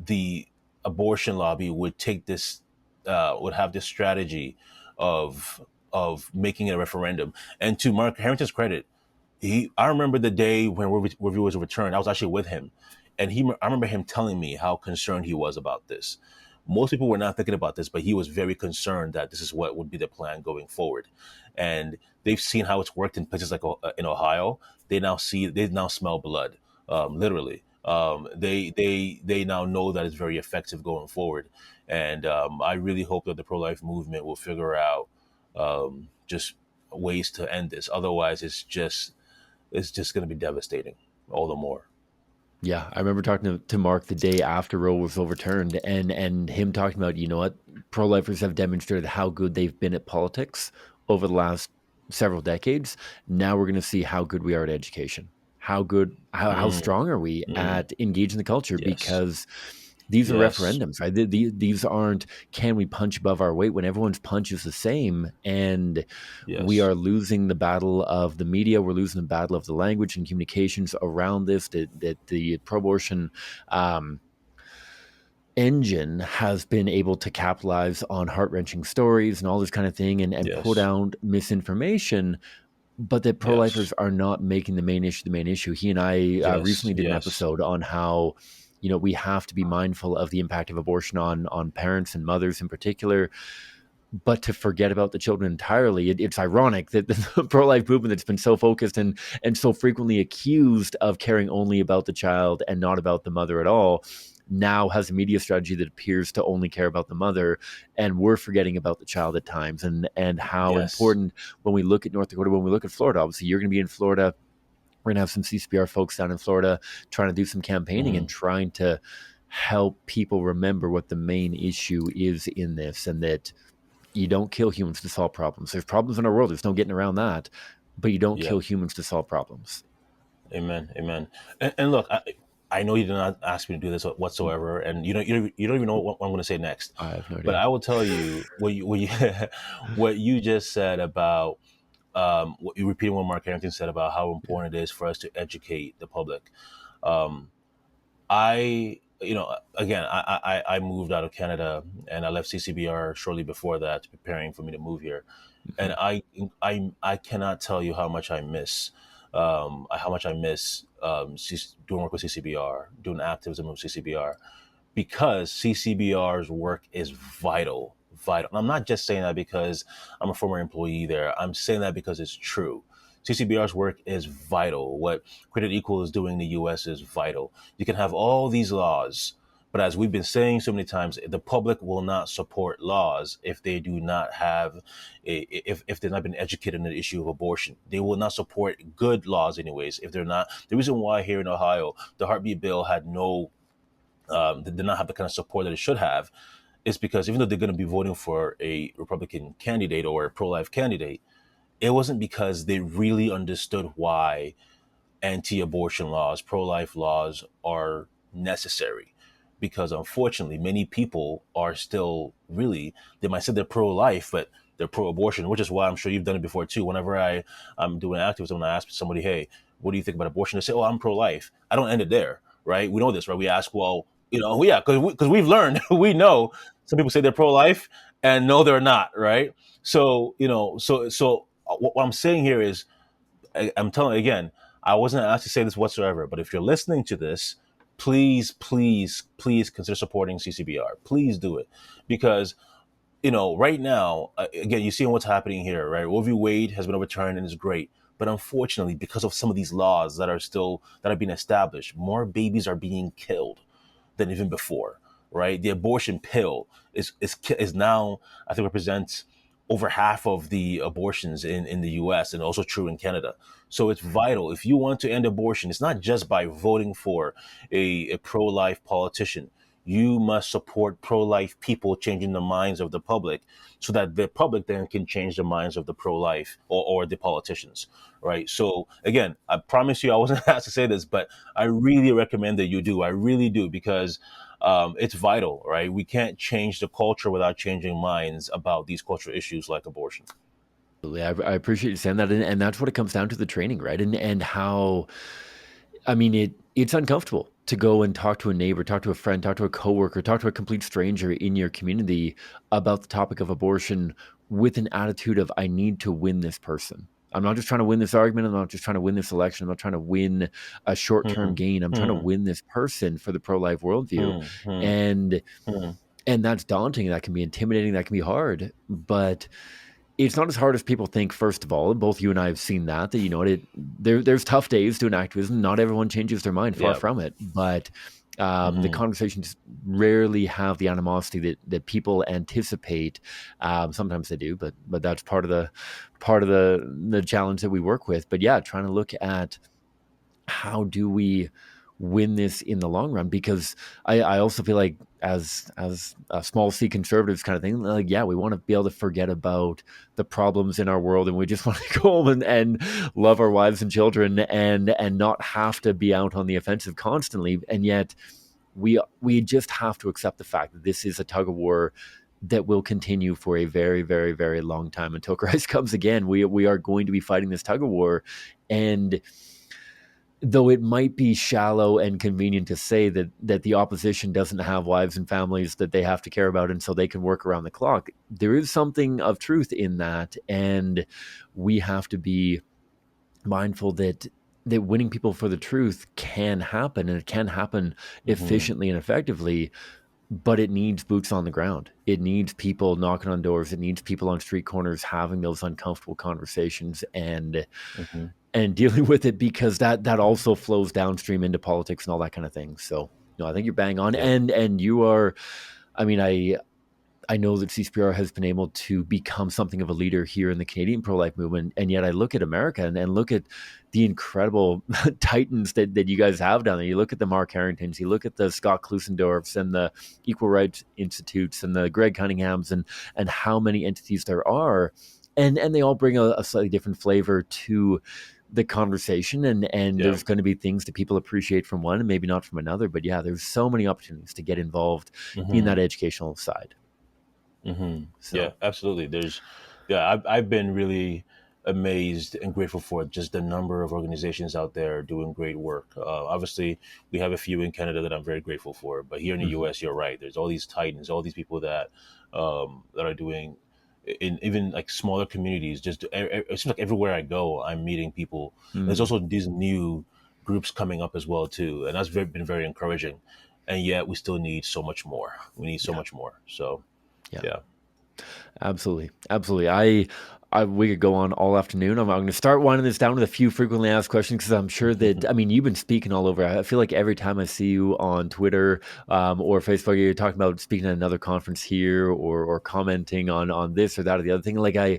Speaker 2: the abortion lobby would have this strategy of making it a referendum. And to Mark Harrington's credit, I remember the day when review was returned. I was actually with him, and I remember him telling me how concerned he was about this. Most people were not thinking about this, but he was very concerned that this is what would be the plan going forward. And they've seen how it's worked in places like in Ohio. They now smell blood, literally. They now know that it's very effective going forward. And I really hope that the pro-life movement will figure out just ways to end this. Otherwise, it's just going to be devastating all the more.
Speaker 1: Yeah, I remember talking to Mark the day after Roe was overturned, and him talking about, you know what, pro-lifers have demonstrated how good they've been at politics over the last several decades. Now we're going to see how good we are at education. How good, how
Speaker 2: Mm,
Speaker 1: strong are we
Speaker 2: mm,
Speaker 1: at engaging the culture?
Speaker 2: yes,
Speaker 1: Because these are
Speaker 2: yes,
Speaker 1: referendums, right? These aren't, can we punch above our weight when everyone's punch is the same? And we
Speaker 2: yes,
Speaker 1: are losing the battle of the media. We're losing the battle of the language and communications around this. That the pro-abortion engine has been able to capitalize on heart-wrenching stories and all this kind of thing, and put
Speaker 2: yes,
Speaker 1: out misinformation, but that pro-lifers
Speaker 2: yes,
Speaker 1: are not making the main issue the main issue. He and I
Speaker 2: yes,
Speaker 1: recently did an
Speaker 2: yes,
Speaker 1: episode on how, you know, we have to be mindful of the impact of abortion on parents and mothers in particular, but to forget about the children entirely. It's ironic that the pro-life movement that's been so focused and so frequently accused of caring only about the child and not about the mother at all now has a media strategy that appears to only care about the mother, and we're forgetting about the child at times, and how
Speaker 2: yes.
Speaker 1: important, when we look at North Dakota, when we look at Florida, obviously you're going to be in Florida. We're going to have some CCBR folks down in Florida trying to do some campaigning and
Speaker 2: Mm,
Speaker 1: trying to help people remember what the main issue is in this, and that you don't kill humans to solve problems. There's problems in our world. There's no getting around that. But you don't
Speaker 2: yeah.
Speaker 1: kill humans to solve problems.
Speaker 2: Amen. Amen. And look, I know you did not ask me to do this whatsoever, and you don't even know what I'm going to say next.
Speaker 1: I have no
Speaker 2: But
Speaker 1: idea.
Speaker 2: I will tell you what you what you just said about what you repeating what Mark Harrington said about how
Speaker 1: Yeah.
Speaker 2: important it is for us to educate the public. Um, I, again, I moved out of Canada and I left CCBR shortly before that, preparing for me to move here. And
Speaker 1: Mhm.
Speaker 2: I cannot tell you how much I miss doing work with CCBR, doing activism with CCBR, because CCBR's work is vital, vital. And I'm not just saying that because I'm a former employee there. I'm saying that because it's true. CCBR's work is vital. What Credit Equal is doing in the U.S. is vital. You can have all these laws, but as we've been saying so many times, the public will not support laws if they do not have, if they've not been educated on the issue of abortion. They will not support good laws, anyways, if they're not. The reason why here in Ohio the heartbeat bill had no did not have the kind of support that it should have, is because even though they're going to be voting for a Republican candidate or a pro-life candidate, it wasn't because they really understood why anti-abortion laws, pro-life laws are necessary. Because unfortunately, many people are still really, they might say they're pro-life, but they're pro-abortion, which is why I'm sure you've done it before too. Whenever I'm doing activism and I ask somebody, hey, what do you think about abortion? They say, oh, I'm pro-life. I don't end it there, right? We know this, right? We ask, well, yeah, because we've learned, we know some people say they're pro-life and no, they're not, right? So, what I'm saying here is, I'm telling you again, I wasn't asked to say this whatsoever, but if you're listening to this, please, please, please consider supporting CCBR. Please do it, because right now, again, you see what's happening here, right? Roe v. Wade has been overturned and is great. But unfortunately, because of some of these laws that are being established, more babies are being killed than even before, right? The abortion pill is now, I think, represents over half of the abortions in the U.S. and also true in Canada. So it's vital. If you want to end abortion, it's not just by voting for a pro-life politician. You must support pro-life people changing the minds of the public, so that the public then can change the minds of the pro-life, or the politicians, right? So again, I promise you I wasn't asked to say this, but I really recommend that you do. I really do, because it's vital, right? We can't change the culture without changing minds about these cultural issues like abortion.
Speaker 1: I appreciate you saying that, and that's what it comes down to, the training, right? And how, I mean, it's uncomfortable to go and talk to a neighbor, talk to a friend, talk to a coworker, talk to a complete stranger in your community about the topic of abortion with an attitude of, I need to win this person. I'm not just trying to win this argument. I'm not just trying to win this election. I'm not trying to win a short-term
Speaker 2: Hmm,
Speaker 1: gain. I'm trying to
Speaker 2: hmm,
Speaker 1: win this person for the pro-life worldview.
Speaker 2: hmm, hmm,
Speaker 1: And
Speaker 2: hmm.
Speaker 1: and that's daunting. That can be intimidating. That can be hard. But it's not as hard as people think, first of all. Both you and I have seen that there's tough days doing activism. Not everyone changes their mind, far
Speaker 2: Yeah.
Speaker 1: from it. But the
Speaker 2: Hmm,
Speaker 1: conversations rarely have the animosity that people anticipate. Sometimes they do, but that's part of the challenge that we work with. But yeah, trying to look at how do we win this in the long run? Because I also feel like, as a small C conservatives kind of thing, like, yeah, we want to be able to forget about the problems in our world, and we just want to go home and love our wives and children, and not have to be out on the offensive constantly. And yet we just have to accept the fact that this is a tug of war that will continue for a very, very, very long time until Christ comes again. We are going to be fighting this tug of war. And though it might be shallow and convenient to say that the opposition doesn't have wives and families that they have to care about, and so they can work around the clock, there is something of truth in that. And we have to be mindful that winning people for the truth can happen, and it can happen
Speaker 2: hmm,
Speaker 1: efficiently and effectively. But it needs boots on the ground. It needs people knocking on doors. It needs people on street corners having those uncomfortable conversations,
Speaker 2: hmm.
Speaker 1: and dealing with it, because that also flows downstream into politics and all that kind of thing. So, no, I think you're bang on.
Speaker 2: Yeah.
Speaker 1: And you are, I mean, I know that CCPR has been able to become something of a leader here in the Canadian pro-life movement, and yet I look at America and look at the incredible titans that you guys have down there. You look at the Mark Harringtons, you look at the Scott Klusendorfs and the Equal Rights Institutes and the Greg Cunninghams, and how many entities there are, and they all bring a slightly different flavor to the conversation, and
Speaker 2: Yeah.
Speaker 1: there's going to be things that people appreciate from one and maybe not from another. But yeah, there's so many opportunities to get involved in that
Speaker 2: Hmm,
Speaker 1: educational side.
Speaker 2: yeah,
Speaker 1: So,
Speaker 2: absolutely. I've been really amazed and grateful for just the number of organizations out there doing great work. Obviously, we have a few in Canada that I'm very grateful for, but here in the
Speaker 1: mhm.
Speaker 2: U.S., you're right. There's all these titans, all these people that are doing in even like smaller communities. It seems like everywhere I go, I'm meeting people. There's
Speaker 1: Mm,
Speaker 2: also these new groups coming up as well too, and been very encouraging. And yet, we still need so much more. We need so
Speaker 1: yeah,
Speaker 2: much more. So,
Speaker 1: yeah.
Speaker 2: yeah.
Speaker 1: Absolutely, absolutely. We could go on all afternoon. I'm going to start winding this down with a few frequently asked questions, because I'm sure that, I mean, you've been speaking all over. I feel like every time I see you on Twitter, or Facebook, you're talking about speaking at another conference here, or commenting on this or that or the other thing. Like, I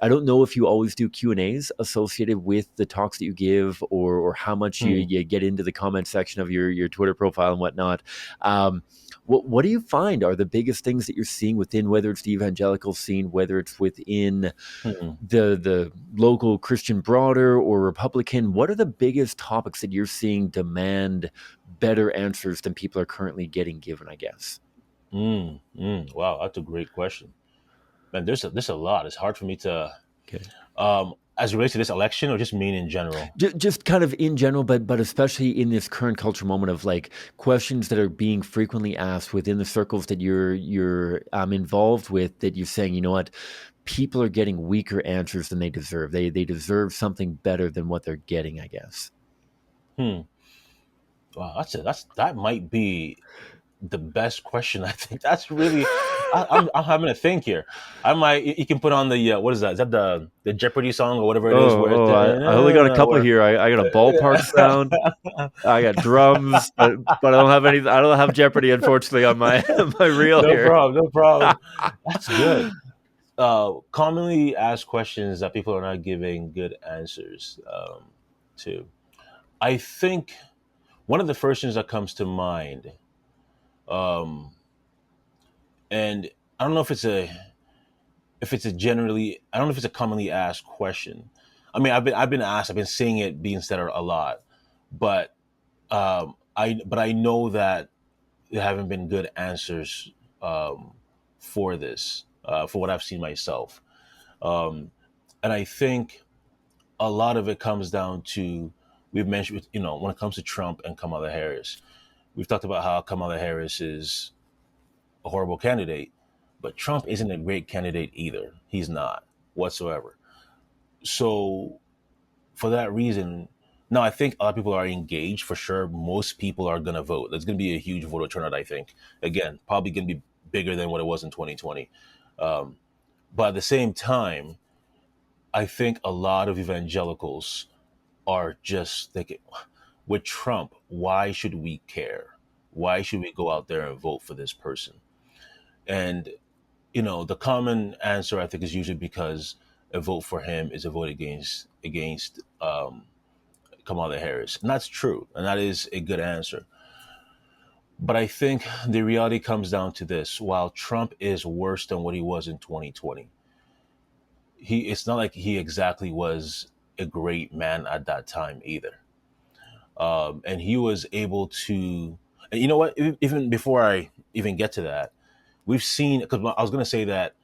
Speaker 1: don't know if you always do Q&As associated with the talks that you give, or how much
Speaker 2: Hmm.
Speaker 1: you get into the comment section of your Twitter profile and whatnot. Um, what do you find are the biggest things that you're seeing within, whether it's the evangelical scene, whether it's within
Speaker 2: Hmm.
Speaker 1: the local Christian broader or Republican? What are the biggest topics that you're seeing demand better answers than people are currently getting given, I guess?
Speaker 2: Wow, that's a great question, man. There's a lot. It's hard for me to,
Speaker 1: Okay.
Speaker 2: as it relates to this election, or just mean in general.
Speaker 1: Just kind of in general, but especially in this current culture moment of, like, questions that are being frequently asked within the circles that you're involved with, that you're saying, you know what, people are getting weaker answers than they deserve. They deserve something better than what they're getting, I guess.
Speaker 2: Hmm. Wow, that might be the best question. I think that's really. I'm having to think here. I might. You can put on the what is that? Is that the Jeopardy song or whatever it is? Where it's
Speaker 1: I only got a couple
Speaker 2: where.
Speaker 1: here. I got a ballpark sound. I got drums, but I don't have any. I don't have Jeopardy, unfortunately, on my my reel
Speaker 2: No
Speaker 1: here.
Speaker 2: problem. No problem. That's good. Commonly asked questions that people are not giving good answers to. I think one of the first things that comes to mind, um, and I don't know if it's a generally, I don't know if it's a commonly asked question. I mean, I've been asked, I've been seeing it being said a lot, but I know that there haven't been good answers for this, for what I've seen myself, um, and I think a lot of it comes down to, we've mentioned, when it comes to Trump and Kamala Harris, we've talked about how Kamala Harris is a horrible candidate, but Trump isn't a great candidate either. He's not whatsoever. So for that reason, now I think a lot of people are engaged for sure. Most people are going to vote. There's going to be a huge voter turnout, I think. Again, probably going to be bigger than what it was in 2020. Um, but at the same time, I think a lot of evangelicals are just thinking, with Trump, why should we care? Why should we go out there and vote for this person? And the common answer I think is usually because a vote for him is a vote against Kamala Harris, and that's true, and that is a good answer. But I think the reality comes down to this: while Trump is worse than what he was in 2020, it's not like he exactly was a great man at that time either. And he was able to, and you know what? Even before I even get to that, we've seen, because I was going to say that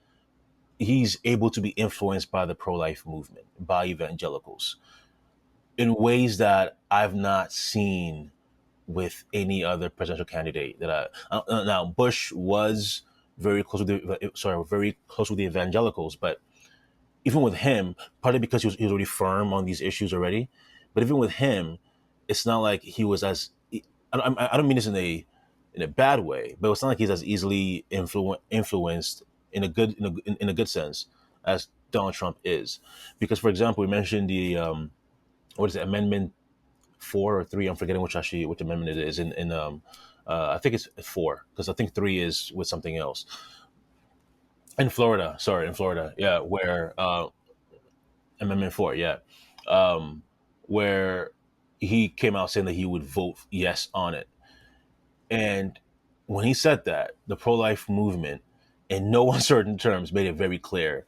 Speaker 2: he's able to be influenced by the pro-life movement, by evangelicals, in ways that I've not seen with any other presidential candidate. Now Bush was very close with very close with the evangelicals, but even with him, partly because he was already firm on these issues already, but even with him, it's not like he was as, I don't mean this in a bad way, but it's not like he's as easily influenced in a good sense as Donald Trump is. Because, for example, we mentioned the what is it, Amendment 4 or 3? I'm forgetting which amendment it is. I think it's 4, because I think 3 is with something else in Florida. Sorry, in Florida, yeah, where Amendment 4, yeah, um, where he came out saying that he would vote yes on it. And when he said that, the pro life movement, in no uncertain terms, made it very clear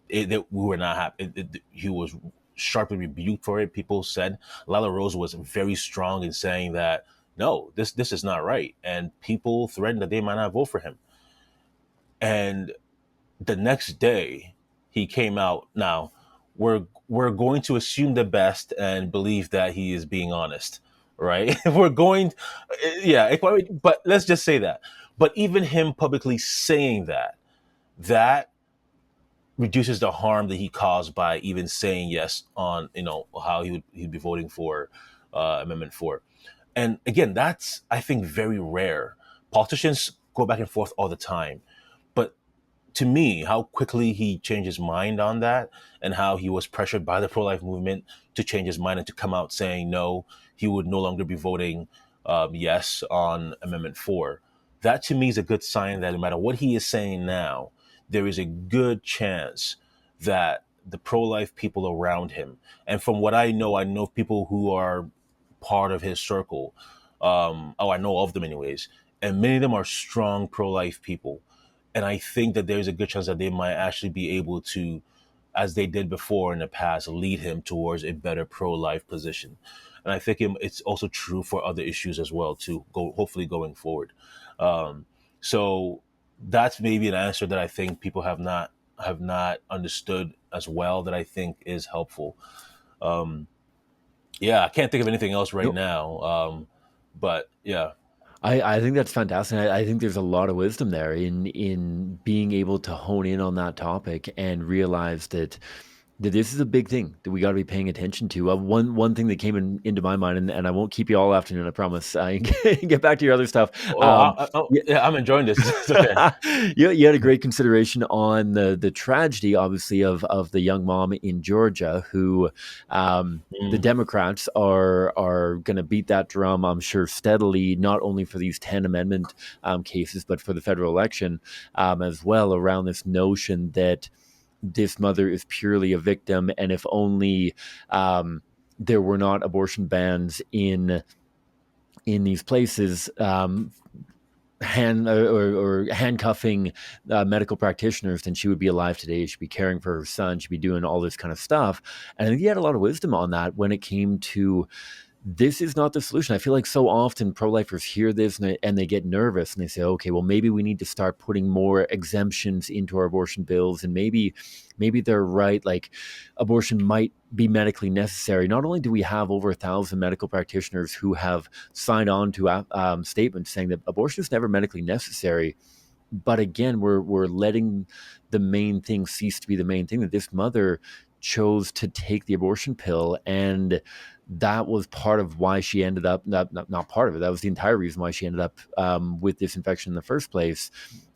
Speaker 2: that we were not happy. He was sharply rebuked for it. People said Lila Rose was very strong in saying that no, this is not right, and people threatened that they might not vote for him. And the next day, he came out. Now, we're going to assume the best and believe that he is being honest, right? We're going, yeah. But let's just say that. But even him publicly saying that reduces the harm that he caused by even saying yes on how he'd be voting for Amendment 4. And again, that's, I think, very rare. Politicians go back and forth all the time, but to me, how quickly he changed his mind on that, and how he was pressured by the pro-life movement to change his mind and to come out saying no, he would no longer be voting yes on Amendment 4. That to me is a good sign that no matter what he is saying now, there is a good chance that the pro-life people around him, and from what I know people who are part of his circle. I know of them anyways, and many of them are strong pro-life people, and I think that there's a good chance that they might actually be able to, as they did before in the past, lead him towards a better pro-life position. And I think it's also true for other issues as well, to go hopefully going forward. Um, so that's maybe an answer that I think people have not understood as well, that I think is helpful. Um, yeah, I can't think of anything else right
Speaker 1: No,
Speaker 2: now. But yeah.
Speaker 1: I think that's fantastic. I think there's a lot of wisdom there in being able to hone in on that topic and realize that This is a big thing that we got to be paying attention to. One thing that came into my mind, and I won't keep you all afternoon, I promise. Get back to your other stuff.
Speaker 2: Oh,
Speaker 1: Yeah,
Speaker 2: yeah, I'm enjoying this. It's okay.
Speaker 1: you had a great consideration on the tragedy, obviously, of the young mom in Georgia who the
Speaker 2: Mm,
Speaker 1: Democrats are going to beat that drum, I'm sure, steadily, not only for these 10 amendment cases, but for the federal election as well, around this notion that this mother is purely a victim, and if only there were not abortion bans in these places, or handcuffing medical practitioners, then she would be alive today. She'd be caring for her son. She'd be doing all this kind of stuff. And I think he had a lot of wisdom on that when it came to this is not the solution. I feel like so often pro-lifers hear this and they get nervous and they say, okay, well, maybe we need to start putting more exemptions into our abortion bills. And maybe they're right. Like abortion might be medically necessary. Not only do we have over 1,000 medical practitioners who have signed on to statements saying that abortion is never medically necessary, but again, we're letting the main thing cease to be the main thing, that this mother chose to take the abortion pill, and that was part of why she ended up not part of it. That was the entire reason why she ended up with this infection in the first place.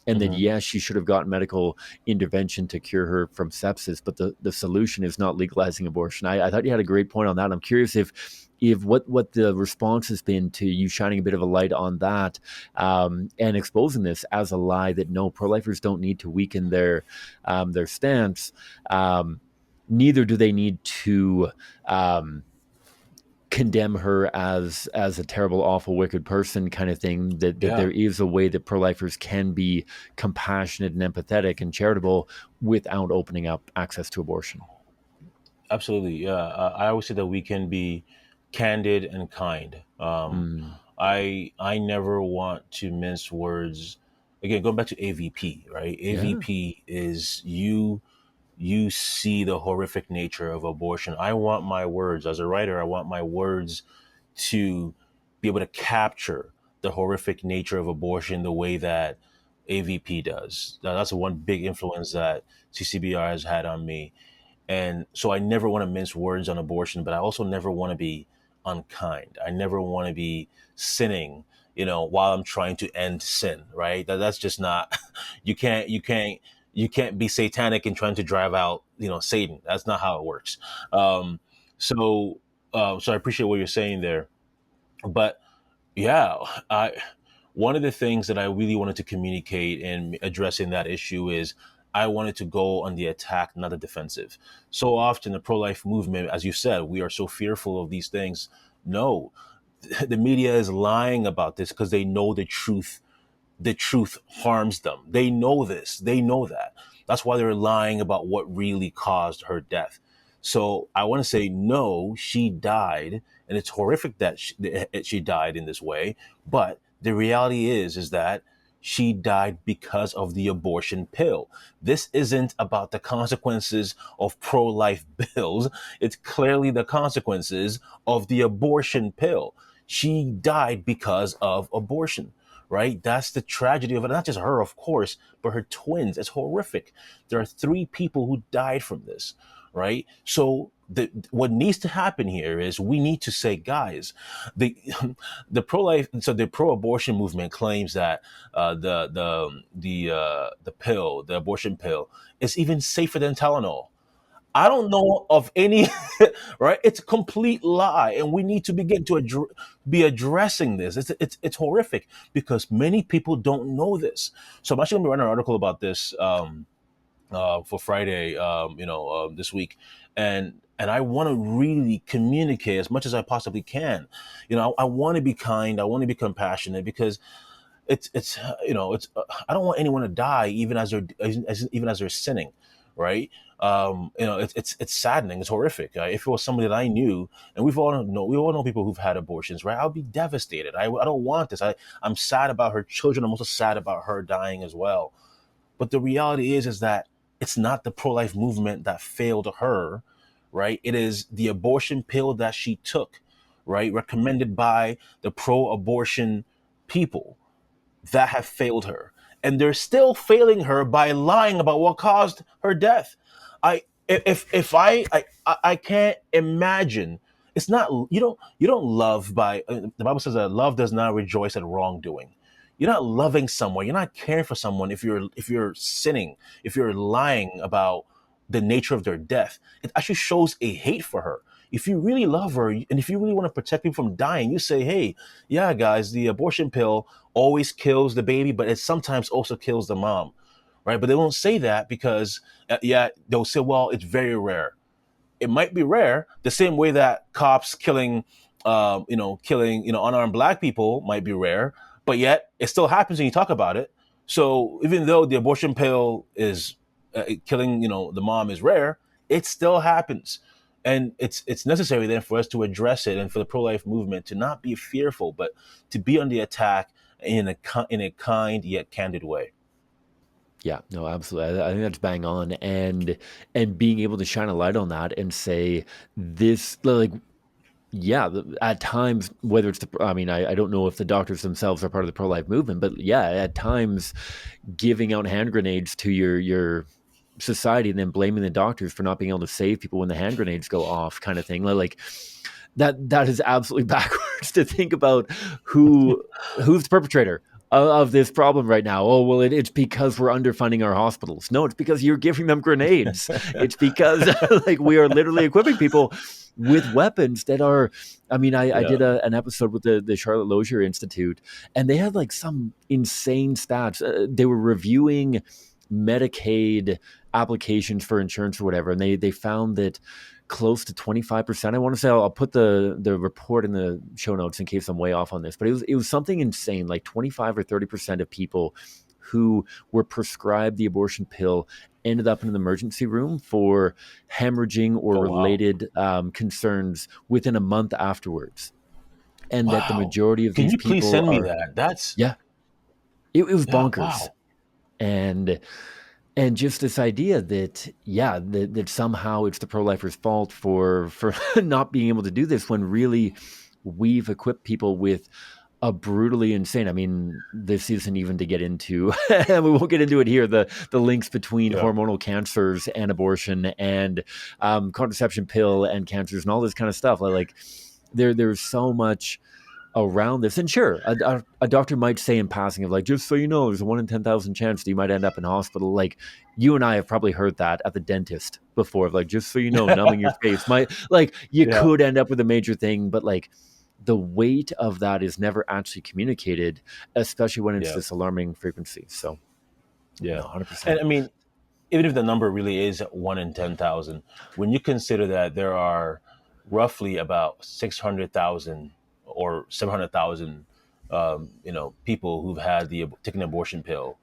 Speaker 1: And that,
Speaker 2: mhm.
Speaker 1: yes, she should have gotten medical intervention to cure her from sepsis, but the solution is not legalizing abortion. I thought you had a great point on that. I'm curious if what the response has been to you shining a bit of a light on that, and exposing this as a lie, that no, pro-lifers don't need to weaken their stance. Um, Neither do they need to um, condemn her as a terrible, awful, wicked person, kind of thing. That
Speaker 2: Yeah,
Speaker 1: there is a way that pro-lifers can be compassionate and empathetic and charitable without opening up access to abortion.
Speaker 2: absolutely. Yeah, I always say that we can be candid and kind.
Speaker 1: Mm,
Speaker 2: I never want to mince words. Again, going back to AVP, right?
Speaker 1: yeah.
Speaker 2: AVP is you see the horrific nature of abortion. I want my words as a writer. I want my words to be able to capture the horrific nature of abortion the way that AVP does. That's one big influence that CCBR has had on me. And so I never want to mince words on abortion, but I also never want to be unkind. I never want to be sinning, while I'm trying to end sin, right? That's just not you can't be satanic and trying to drive out, Satan. That's not how it works. Um, so so I appreciate what you're saying there. But yeah, I one of the things that I really wanted to communicate in addressing that issue is I wanted to go on the attack, not the defensive. So often the pro-life movement, as you said, we are so fearful of these things. No, the media is lying about this because they know the truth harms them. They know this. They know that. That's why they're lying about what really caused her death. So I want to say, no, she died, and it's horrific that she died in this way. But the reality is that she died because of the abortion pill. This isn't about the consequences of pro-life bills. It's clearly the consequences of the abortion pill. She died because of abortion, right? That's the tragedy of it. Not just her, of course, but her twins. It's horrific. There are three people who died from this, right? So what needs to happen here is we need to say, guys, the the pro-abortion movement claims that the pill, the abortion pill, is even safer than Tylenol. I don't know of any, right? It's a complete lie, and we need to begin to be addressing this. It's horrific because many people don't know this. So I'm actually going to be writing an article about this for Friday, this week, and I want to really communicate as much as I possibly can. I want to be kind. I want to be compassionate because it's I don't want anyone to die even as they're sinning, right? It's saddening. It's horrific. If it was somebody that I knew, and we all know people who've had abortions, right? I'll be devastated. I don't want this. I'm sad about her children. I'm also sad about her dying as well. But the reality is that it's not the pro-life movement that failed her, right? It is the abortion pill that she took, right? Recommended by the pro-abortion people that have failed her. And they're still failing her by lying about what caused her death. I If I can't imagine. It's not, you don't love by, the Bible says that love does not rejoice at wrongdoing. You're not loving someone, you're not caring for someone if you're sinning, if you're lying about the nature of their death. It actually shows a hate for her. If you really love her and if you really want to protect people from dying, you say, hey, yeah, guys, the abortion pill always kills the baby, but it sometimes also kills the mom, right? But they won't say that because, yeah, they'll say, well, it's very rare. It might be rare, the same way that cops killing unarmed black people might be rare, but yet it still happens and you talk about it. So even though the abortion pill is killing, the mom is rare, it still happens, and it's necessary then for us to address it and for the pro life movement to not be fearful, but to be on the attack in a kind yet candid way.
Speaker 1: Yeah, no, absolutely. I think that's bang on, and being able to shine a light on that and say this, like, yeah, at times, whether it's I mean, I don't know if the doctors themselves are part of the pro life movement, but yeah, at times, giving out hand grenades to your society and then blaming the doctors for not being able to save people when the hand grenades go off, kind of thing. Like that is absolutely backwards to think about who's the perpetrator of this problem right now. Oh, well, it's because we're underfunding our hospitals. No, it's because you're giving them grenades. It's because like we are literally equipping people with weapons that are, I mean, I
Speaker 2: Yeah.
Speaker 1: did an episode with the Charlotte Lozier Institute, and they had like some insane stats. They were reviewing Medicaid applications for insurance or whatever, and they found that close to 25%. I want to say I'll put the report in the show notes in case I'm way off on this, but it was something insane, like 25 or 30% of people who were prescribed the abortion pill ended up in an emergency room for hemorrhaging or
Speaker 2: Oh, wow.
Speaker 1: related concerns within a month afterwards. And that the
Speaker 2: Wow.
Speaker 1: majority of
Speaker 2: Can
Speaker 1: these
Speaker 2: you please
Speaker 1: people
Speaker 2: send me
Speaker 1: are,
Speaker 2: that? That's
Speaker 1: yeah, it was
Speaker 2: Yeah,
Speaker 1: bonkers.
Speaker 2: wow.
Speaker 1: And just this idea that, yeah, that somehow it's the pro-lifers' fault for not being able to do this, when really we've equipped people with a brutally insane, I mean, this isn't even to get into, and we won't get into it here, the links between
Speaker 2: Yeah.
Speaker 1: hormonal cancers and abortion and contraception pill and cancers and all this kind of stuff. Like there's so much around this. And sure, a doctor might say in passing of like, just so you know, there's a 1 in 10,000 chance that you might end up in hospital. Like you and I have probably heard that at the dentist before of like, just so you know, numbing your face might, like, you
Speaker 2: Yeah.
Speaker 1: could end up with a major thing, but like the weight of that is never actually communicated, especially when it's
Speaker 2: Yeah.
Speaker 1: this alarming frequency. So no,
Speaker 2: Yeah.
Speaker 1: 100%.
Speaker 2: And I mean, even if the number really is 1 in 10,000, when you consider that there are roughly about 600,000 or 700,000, people who've had taken the abortion pill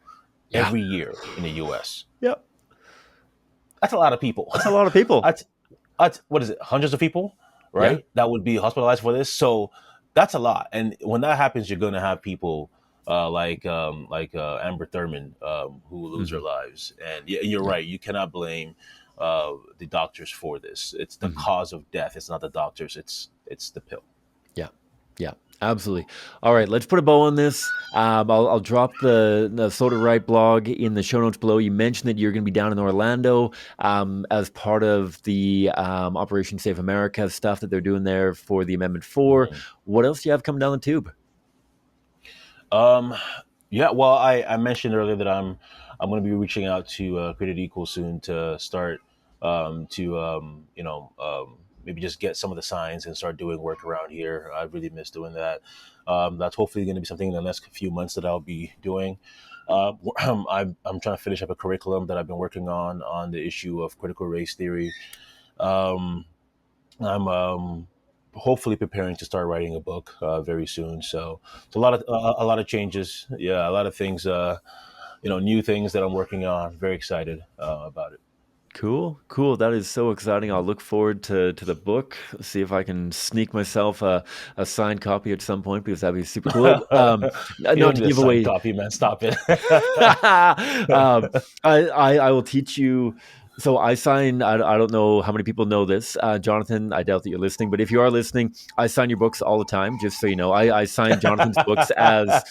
Speaker 1: Yeah.
Speaker 2: every year in the U.S.,
Speaker 1: Yep.
Speaker 2: that's a lot of people.
Speaker 1: That's a lot of people.
Speaker 2: What is it? Hundreds of people,
Speaker 1: Yeah.
Speaker 2: right? That would be hospitalized for this. So that's a lot. And when that happens, you're going to have people like Amber Thurman, who will lose their
Speaker 1: Hmm.
Speaker 2: lives. And yeah, you're
Speaker 1: Yeah.
Speaker 2: right. You cannot blame the doctors for this. It's the
Speaker 1: Hmm.
Speaker 2: cause of death. It's not the doctors. It's the pill.
Speaker 1: Yeah, yeah, absolutely. All right, let's put a bow on this. I'll drop the Soda Right blog in the show notes below. You mentioned that you're going to be down in Orlando as part of the Operation Save America stuff that they're doing there for the Amendment 4.
Speaker 2: Mhm.
Speaker 1: What else do you have coming down the tube?
Speaker 2: Um, yeah, well, I mentioned earlier that I'm going to be reaching out to Created Equal soon to start to maybe just get some of the signs and start doing work around here. I really miss doing that. That's hopefully going to be something in the next few months that I'll be doing. I'm trying to finish up a curriculum that I've been working on the issue of critical race theory. Um, I'm hopefully preparing to start writing a book very soon. So it's a lot of changes. Yeah, a lot of things. New things that I'm working on. Very excited about it.
Speaker 1: Cool, cool. That is so exciting. I'll look forward to the book. See if I can sneak myself a signed copy at some point because that'd be super cool.
Speaker 2: You don't
Speaker 1: Not to
Speaker 2: need a
Speaker 1: give
Speaker 2: signed
Speaker 1: away.
Speaker 2: copy, man. Stop it.
Speaker 1: I will teach you. So I sign. I don't know how many people know this, Jonathan. I doubt that you're listening, but if you are listening, I sign your books all the time. Just so you know, I sign Jonathan's books as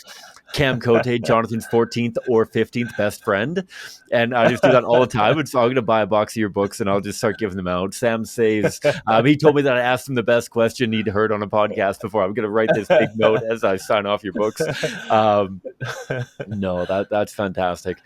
Speaker 1: Cam Cote, Jonathan's 14th or 15th best friend. And I just do that all the time. And so I'm going to buy a box of your books and I'll just start giving them out. Sam says, he told me that I asked him the best question he'd heard on a podcast before. I'm going to write this big note as I sign off your books. No, that's fantastic.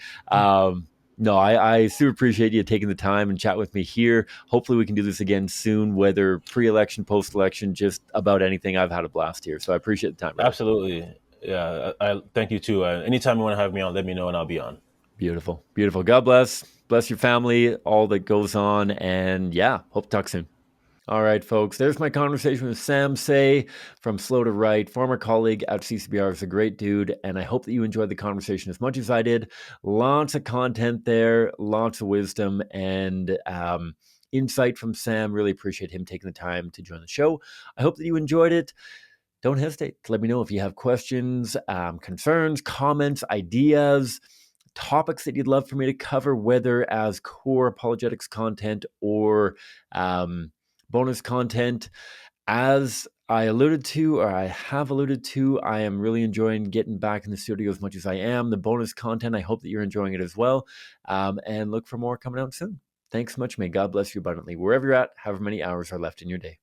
Speaker 1: No, I super appreciate you taking the time and chat with me here. Hopefully we can do this again soon, whether pre-election, post-election, just about anything. I've had a blast here. So I appreciate the time, brother.
Speaker 2: Absolutely. Yeah, I thank you too. Anytime you want to have me on, let me know and I'll be on.
Speaker 1: Beautiful. Beautiful. God bless. Bless your family, all that goes on. And yeah, hope to talk soon. All right, folks, there's my conversation with Sam Sey from Slow to Write, former colleague at CCBR. Is a great dude, and I hope that you enjoyed the conversation as much as I did. Lots of content there, lots of wisdom and insight from Sam. Really appreciate him taking the time to join the show. I hope that you enjoyed it. Don't hesitate to let me know if you have questions, concerns, comments, ideas, topics that you'd love for me to cover, whether as core apologetics content or bonus content. As I alluded to, or I have alluded to, I am really enjoying getting back in the studio as much as I am. The bonus content, I hope that you're enjoying it as well. And look for more coming out soon. Thanks so much. May God bless you abundantly. Wherever you're at, however many hours are left in your day.